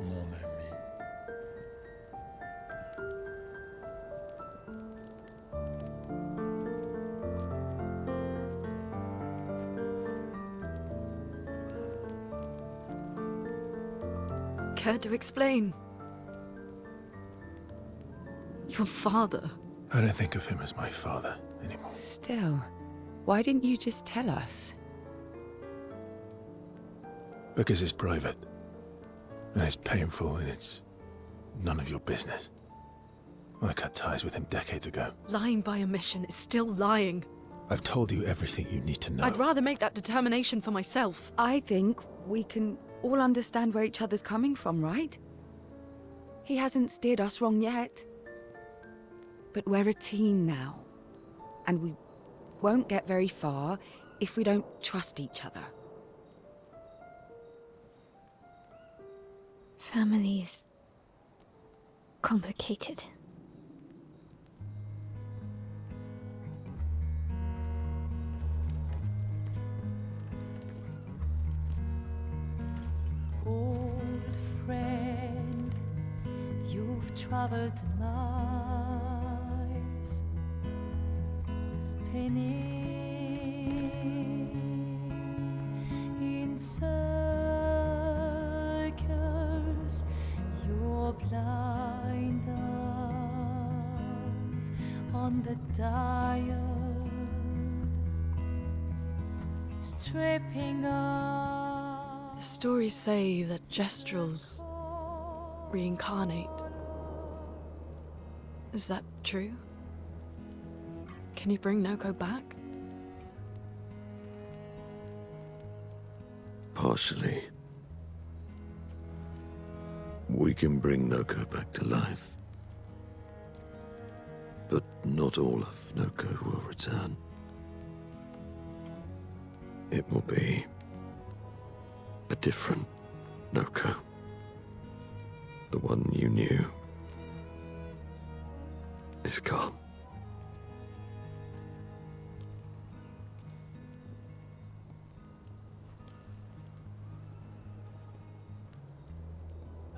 mon ami. Care to explain? Your father? I don't think of him as my father anymore. Still, why didn't you just tell us? Because it's private. And it's painful and it's none of your business. I cut ties with him decades ago. Lying by omission is still lying. I've told you everything you need to know. I'd rather make that determination for myself. I think we can all understand where each other's coming from, right? He hasn't steered us wrong yet. But we're a team now. And we won't get very far if we don't trust each other. Family's complicated. Old friend, you've traveled miles, spinning in circles, your blind eyes on the dial, stripping off. The stories say that Gestrels reincarnate. Is that true? Can you bring Noko back? Partially. We can bring Noko back to life. But not all of Noko will return. It will be a different Noko. The one you knew is gone.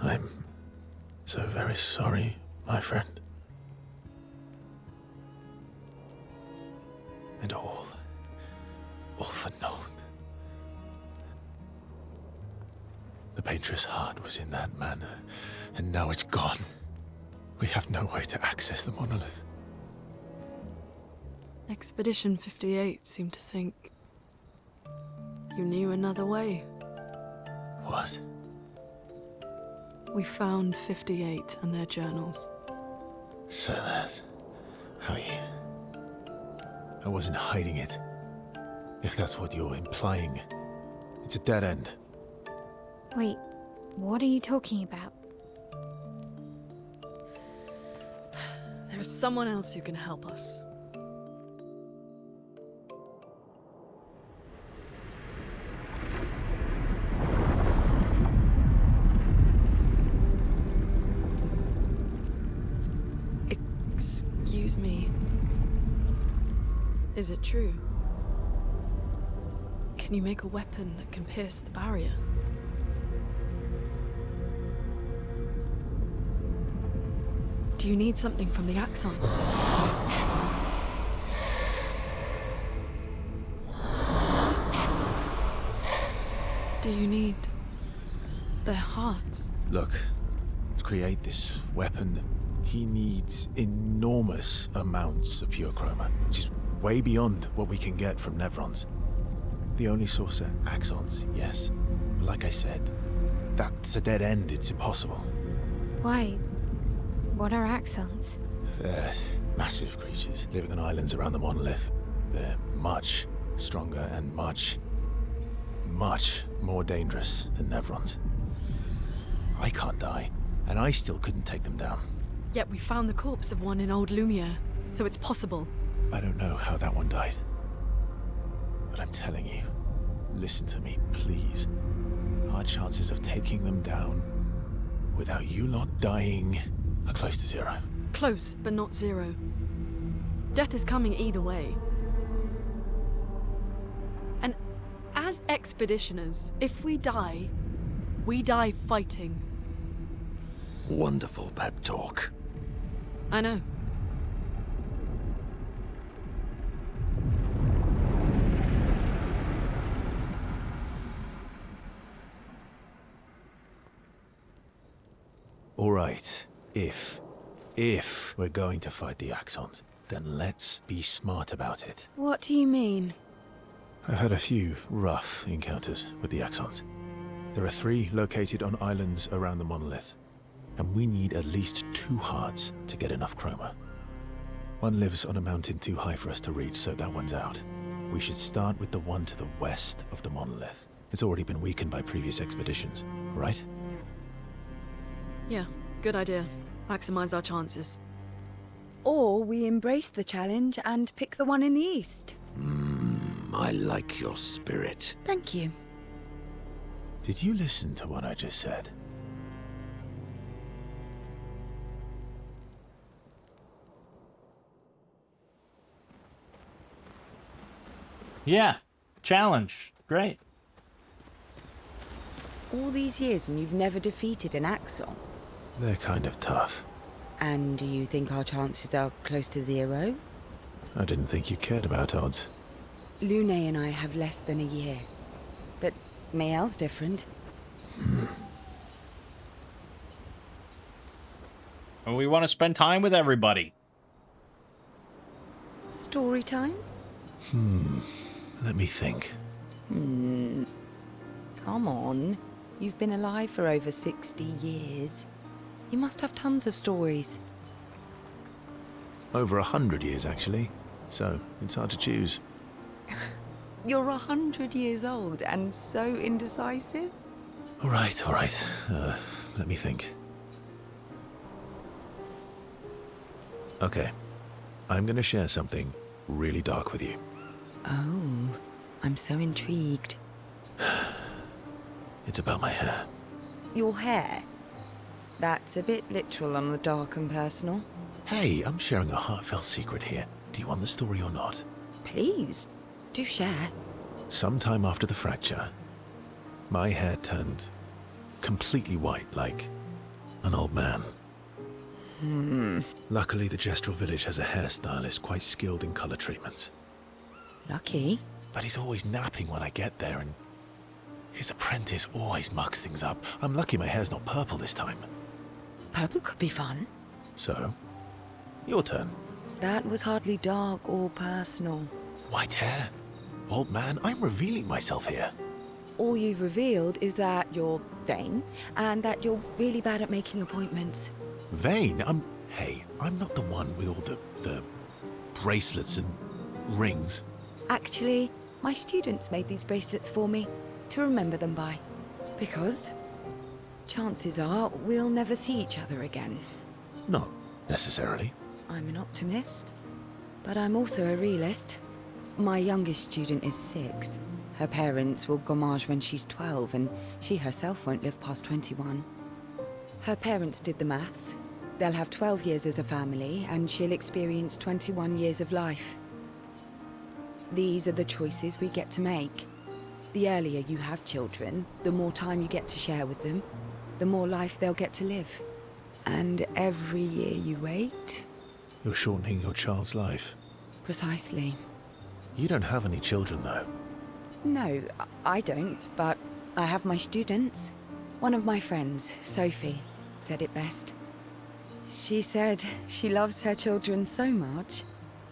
I'm so very sorry, my friend. And all for naught. The painter's heart was in that manor, and now it's gone. We have no way to access the monolith. Expedition 58 seemed to think you knew another way. What? We found 58 and their journals. So that's how you... I wasn't hiding it. If that's what you're implying. It's a dead end. Wait, what are you talking about? There is someone else who can help us. Excuse me. Is it true? Can you make a weapon that can pierce the barrier? Do you need something from the Axons? Do you need their hearts? Look, to create this weapon, he needs enormous amounts of pure chroma, which is way beyond what we can get from Nevrons. The only source are Axons, yes. But like I said, that's a dead end. It's impossible. Why? What are Axons? They're massive creatures living on islands around the monolith. They're much stronger and much more dangerous than Nevrons. I can't die, and I still couldn't take them down. Yet we found the corpse of one in Old Lumiere, so it's possible. I don't know how that one died. But I'm telling you, listen to me, please. Our chances of taking them down without you lot dying are close to zero. Close, but not zero. Death is coming either way. And as expeditioners, if we die fighting. Wonderful pep talk. I know. All right, if we're going to fight the Axons, then let's be smart about it. What do you mean? I've had a few rough encounters with the Axons. There are 3 located on islands around the monolith, and we need at least 2 hearts to get enough chroma. One lives on a mountain too high for us to reach, so that one's out. We should start with the one to the west of the monolith. It's already been weakened by previous expeditions, right? Yeah, good idea. Maximize our chances. Or we embrace the challenge and pick the one in the east. I like your spirit. Thank you. Did you listen to what I just said? Yeah, challenge. Great. All these years and you've never defeated an Axon? They're kind of tough. And do you think our chances are close to zero? I didn't think you cared about odds. Lune and I have less than a year. But Mael's different. Well, we want to spend time with everybody. Story time? Let me think. Come on. You've been alive for over 60 years. You must have tons of stories. Over 100 years, actually. So, it's hard to choose. You're 100 years old and so indecisive? All right. Let me think. Okay. I'm gonna share something really dark with you. Oh, I'm so intrigued. It's about my hair. Your hair? That's a bit literal on the dark and personal. Hey, I'm sharing a heartfelt secret here. Do you want the story or not? Please, do share. Sometime after the fracture, my hair turned completely white, like an old man. Luckily, the Gestural village has a hairstylist quite skilled in color treatments. Lucky. But he's always napping when I get there, and his apprentice always mucks things up. I'm lucky my hair's not purple this time. Purple could be fun. So, your turn. That was hardly dark or personal. White hair? Old man, I'm revealing myself here. All you've revealed is that you're vain, and that you're really bad at making appointments. Vain? Hey, I'm not the one with all the bracelets and rings. Actually, my students made these bracelets for me, to remember them by. Because chances are we'll never see each other again. Not necessarily. I'm an optimist, but I'm also a realist. My youngest student is 6. Her parents will gommage when she's 12, and she herself won't live past 21. Her parents did the maths. They'll have 12 years as a family, and she'll experience 21 years of life. These are the choices we get to make. The earlier you have children, the more time you get to share with them, the more life they'll get to live. And every year you wait... You're shortening your child's life. Precisely. You don't have any children, though. No, I don't, but I have my students. One of my friends, Sophie, said it best. She said she loves her children so much,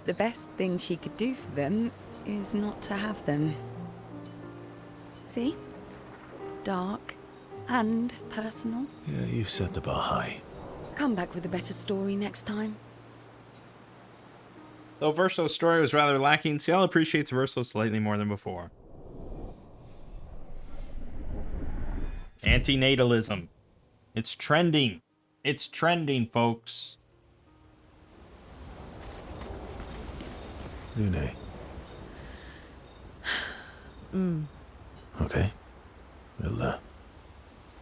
the best thing she could do for them is not to have them. See? Dark and personal. Yeah, you've set the bar high. Come back with a better story next time. Though Verso's story was rather lacking, Ciel appreciates Verso slightly more than before. Antinatalism. It's trending. It's trending, folks. Lune. Okay. We'll,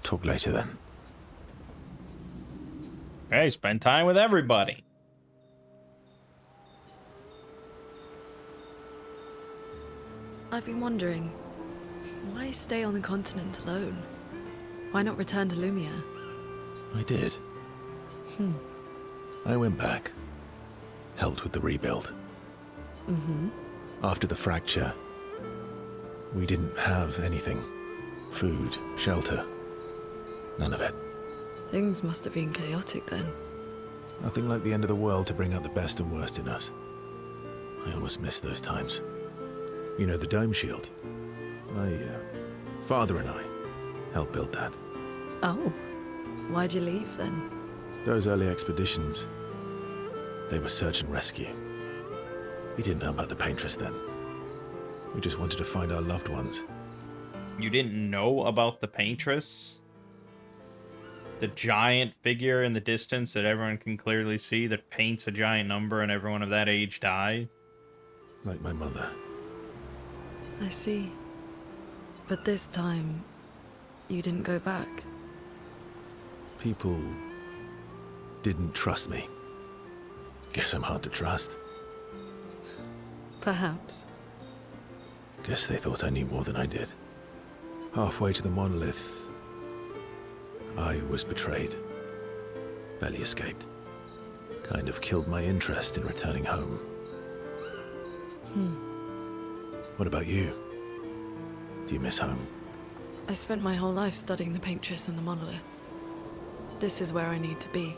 talk later then. Okay, spend time with everybody. I've been wondering, why stay on the continent alone? Why not return to Lumia? I did. I went back. Helped with the rebuild. After the fracture, we didn't have anything. Food, shelter. None of it. Things must have been chaotic then. Nothing like the end of the world to bring out the best and worst in us. I almost miss those times. You know, the dome shield. Father and I helped build that. Oh, why'd you leave then? Those early expeditions, they were search and rescue. We didn't know about the Paintress then. We just wanted to find our loved ones. You didn't know about the Paintress? The giant figure in the distance that everyone can clearly see that paints a giant number and everyone of that age died? Like my mother. I see. But this time, you didn't go back. People didn't trust me. Guess I'm hard to trust. Perhaps. Guess they thought I knew more than I did. Halfway to the monolith, I was betrayed. Barely escaped. Kind of killed my interest in returning home. What about you? Do you miss home? I spent my whole life studying the Paintress and the monolith. This is where I need to be.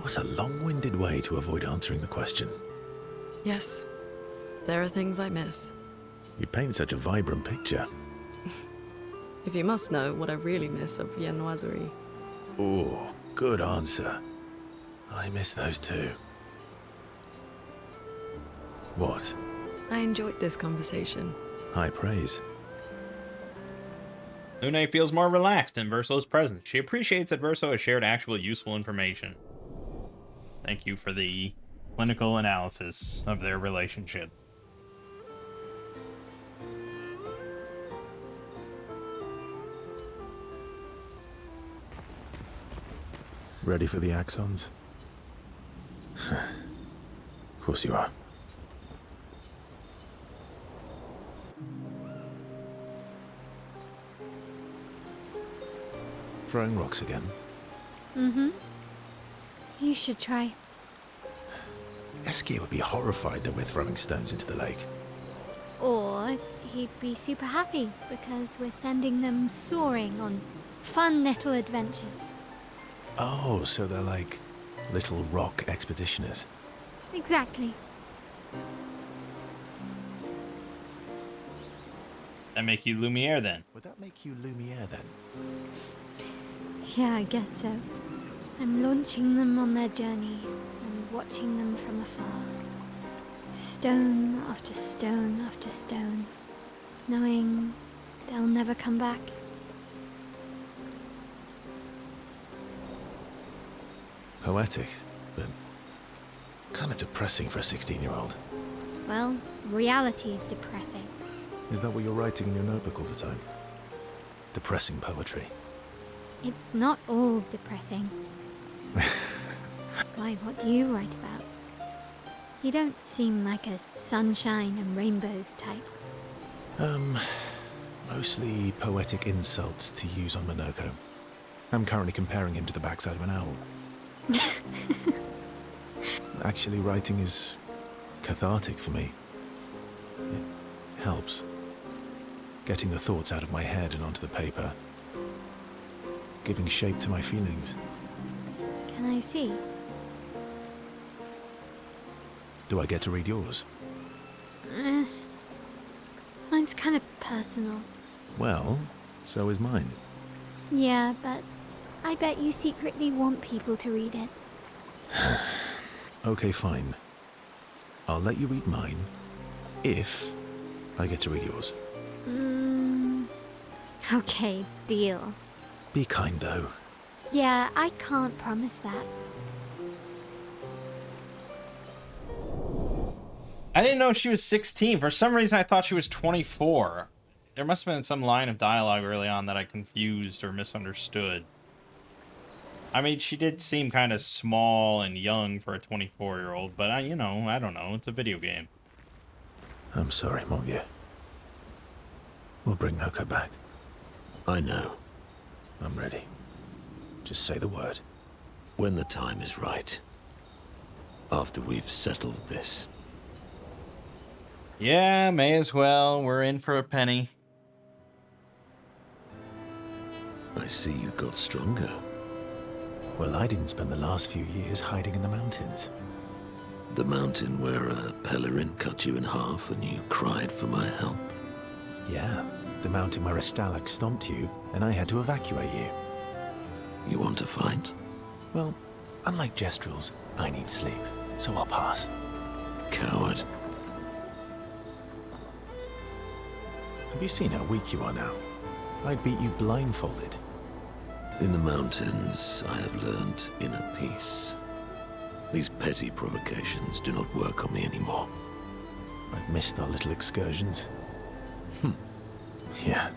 What a long-winded way to avoid answering the question. Yes, there are things I miss. You paint such a vibrant picture. If you must know what I really miss of Viennoiserie. Oh, good answer. I miss those too. What? I enjoyed this conversation. High praise. Lune feels more relaxed in Verso's presence. She appreciates that Verso has shared actual useful information. Thank you for the clinical analysis of their relationship. Ready for the axons? Of course you are. Throwing rocks again? You should try. Eskier would be horrified that we're throwing stones into the lake. Or he'd be super happy because we're sending them soaring on fun little adventures. Oh, so they're like little rock expeditioners. Exactly. That make you Lumiere then? Would that make you Lumiere then? Yeah, I guess so. I'm launching them on their journey and watching them from afar. Stone after stone after stone, knowing they'll never come back. Poetic, but kind of depressing for a 16-year-old. Well, reality's depressing. Is that what you're writing in your notebook all the time? Depressing poetry. It's not all depressing. Why, what do you write about? You don't seem like a sunshine and rainbows type. Mostly poetic insults to use on Monoko. I'm currently comparing him to the backside of an owl. Actually, writing is cathartic for me. It helps. Getting the thoughts out of my head and onto the paper. Giving shape to my feelings. Can I see? Do I get to read yours? Mine's kind of personal. Well, so is mine. Yeah, but I bet you secretly want people to read it. Okay, fine. I'll let you read mine, if I get to read yours. Okay, deal. Be kind, though. Yeah, I can't promise that. I didn't know she was 16. For some reason, I thought she was 24. There must have been some line of dialogue early on that I confused or misunderstood. I mean, she did seem kind of small and young for a 24-year-old, but I don't know. It's a video game. I'm sorry, Mangg. We'll bring Noko back. I know. I'm ready. Just say the word. When the time is right. After we've settled this. Yeah, may as well. We're in for a penny. I see you got stronger. Well, I didn't spend the last few years hiding in the mountains. The mountain where a Pelerin cut you in half and you cried for my help? Yeah, the mountain where a Stalag stomped you and I had to evacuate you. You want to fight? Well, unlike Jestrels, I need sleep, so I'll pass. Coward. Have you seen how weak you are now? I'd beat you blindfolded. In the mountains, I have learned inner peace. These petty provocations do not work on me anymore. I've missed our little excursions. Yeah,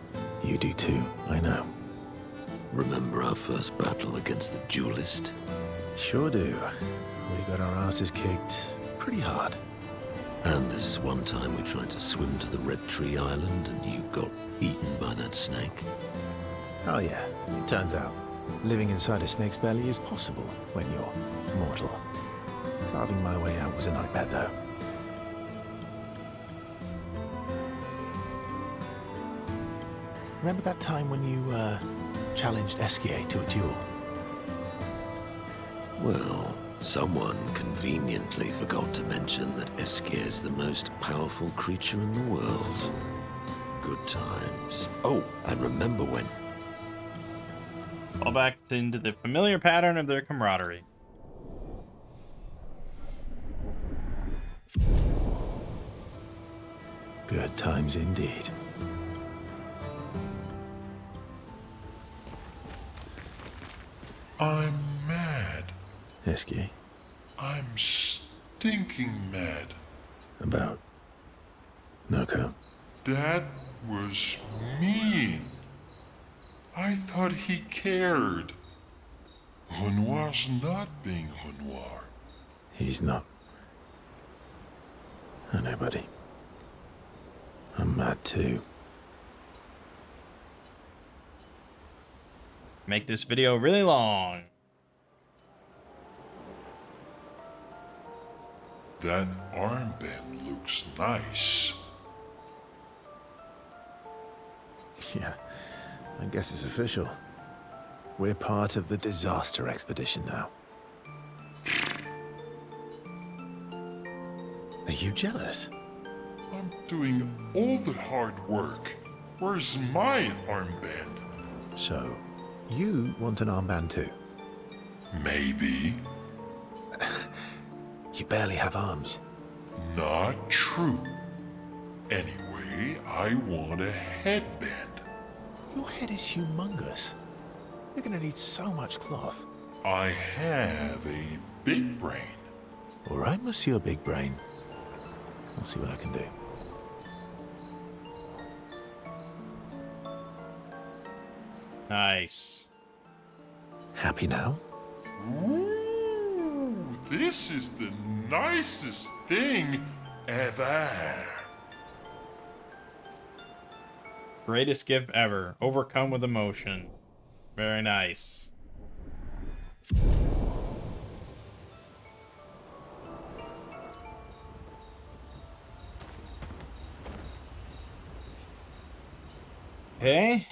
you do too, I know. Remember our first battle against the duelist? Sure do. We got our asses kicked pretty hard. And this one time we tried to swim to the Red Tree Island and you got eaten by that snake? Oh yeah, it turns out living inside a snake's belly is possible when you're mortal. Carving my way out was a nightmare though. Remember that time when you, challenged Eskier to a duel? Well, someone conveniently forgot to mention that Eskier is the most powerful creature in the world. Good times. Oh, and remember when... Fall back into the familiar pattern of their camaraderie. Good times indeed. I'm mad. Eskier? I'm stinking mad. About Noko? That was mean. I thought he cared. Renoir's not being Renoir. He's not. I know, buddy. I'm mad too. Make this video really long. That armband looks nice. Yeah, I guess it's official. We're part of the disaster expedition now. Are you jealous? I'm doing all the hard work. Where's my armband? So, you want an armband too? Maybe. You barely have arms. Not true. Anyway, I want a headband. Your head is humongous. You're gonna need so much cloth. I have a big brain. All right, Monsieur Big Brain. I'll see what I can do. Nice. Happy now? Ooh, This is the nicest thing ever. Greatest gift ever. Overcome with emotion. Very nice. Okay.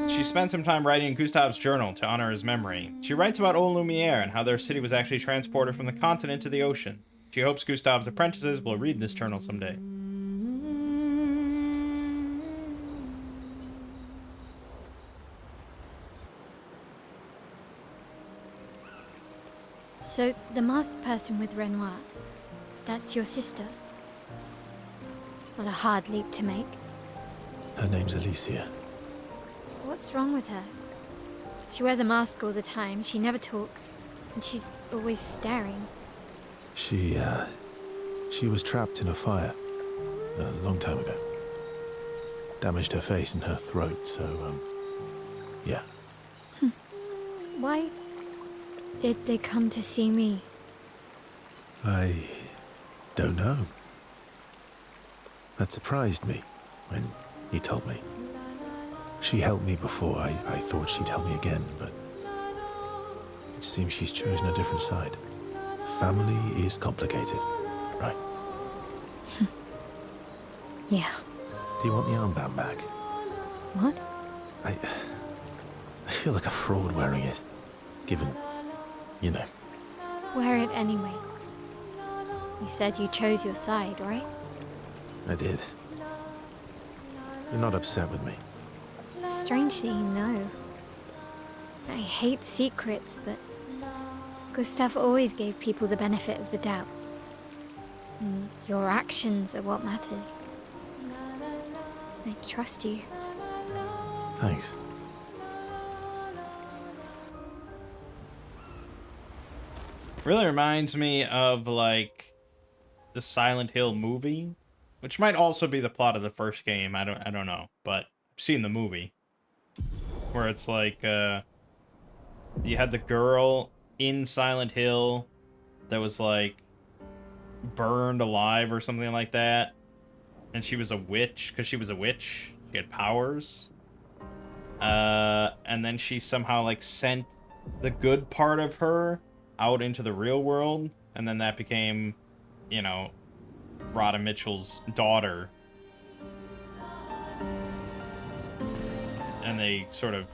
She spent some time writing in Gustav's journal to honor his memory. She writes about Old Lumiere and how their city was actually transported from the continent to the ocean. She hopes Gustav's apprentices will read this journal someday. So, the masked person with Renoir, that's your sister? What a hard leap to make. Her name's Alicia. What's wrong with her? She wears a mask all the time, she never talks, and she's always staring. She was trapped in a fire a long time ago. Damaged her face and her throat, so, yeah. Why did they come to see me? I don't know. That surprised me when you told me. She helped me before. I thought she'd help me again, but it seems she's chosen a different side. Family is complicated, right? Yeah. Do you want the armband back? What? I feel like a fraud wearing it, given, you know. Wear it anyway. You said you chose your side, right? I did. You're not upset with me. Strangely, no. I hate secrets, but Gustav always gave people the benefit of the doubt. And your actions are what matters. I trust you. Thanks. Really reminds me of, like, the Silent Hill movie, which might also be the plot of the first game. I don't know, but I've seen the movie where it's like you had the girl in Silent Hill that was like burned alive or something like that, and she was a witch because she was a witch. She had powers, and then she somehow like sent the good part of her out into the real world, and then that became, you know, Rhoda Mitchell's daughter. And they sort of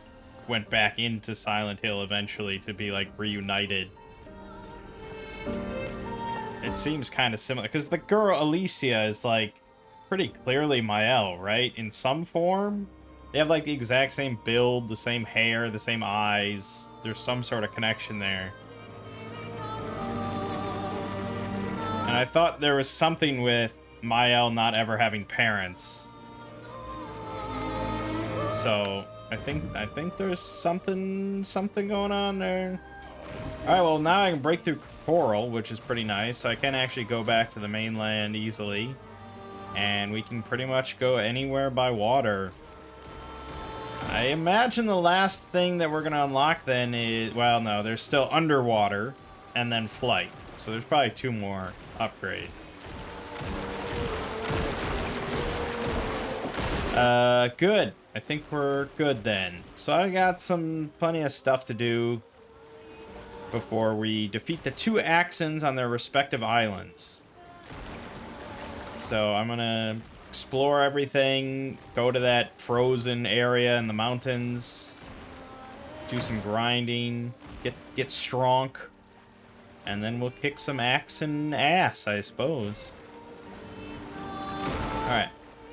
went back into Silent Hill eventually to be like reunited. It seems kind of similar because the girl Alicia is like pretty clearly Mael, right? In some form. They have like the exact same build, the same hair, the same eyes. There's some sort of connection there. And I thought there was something with Mael not ever having parents. So I think there's something going on there. Alright, well now I can break through Coral, which is pretty nice. So I can actually go back to the mainland easily. And we can pretty much go anywhere by water. I imagine the last thing that we're going to unlock then is... Well, no, there's still underwater and then flight. So there's probably 2 more upgrade. Good. I think we're good then. So I got plenty of stuff to do before we defeat the 2 Axons on their respective islands. So I'm gonna explore everything, go to that frozen area in the mountains, do some grinding, get strong, and then we'll kick some Axon ass, I suppose. Alright.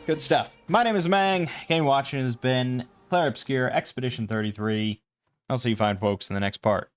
Good stuff. My name is Mangg. Game watching has been Clair Obscur Expedition 33. I'll see you fine folks in the next part.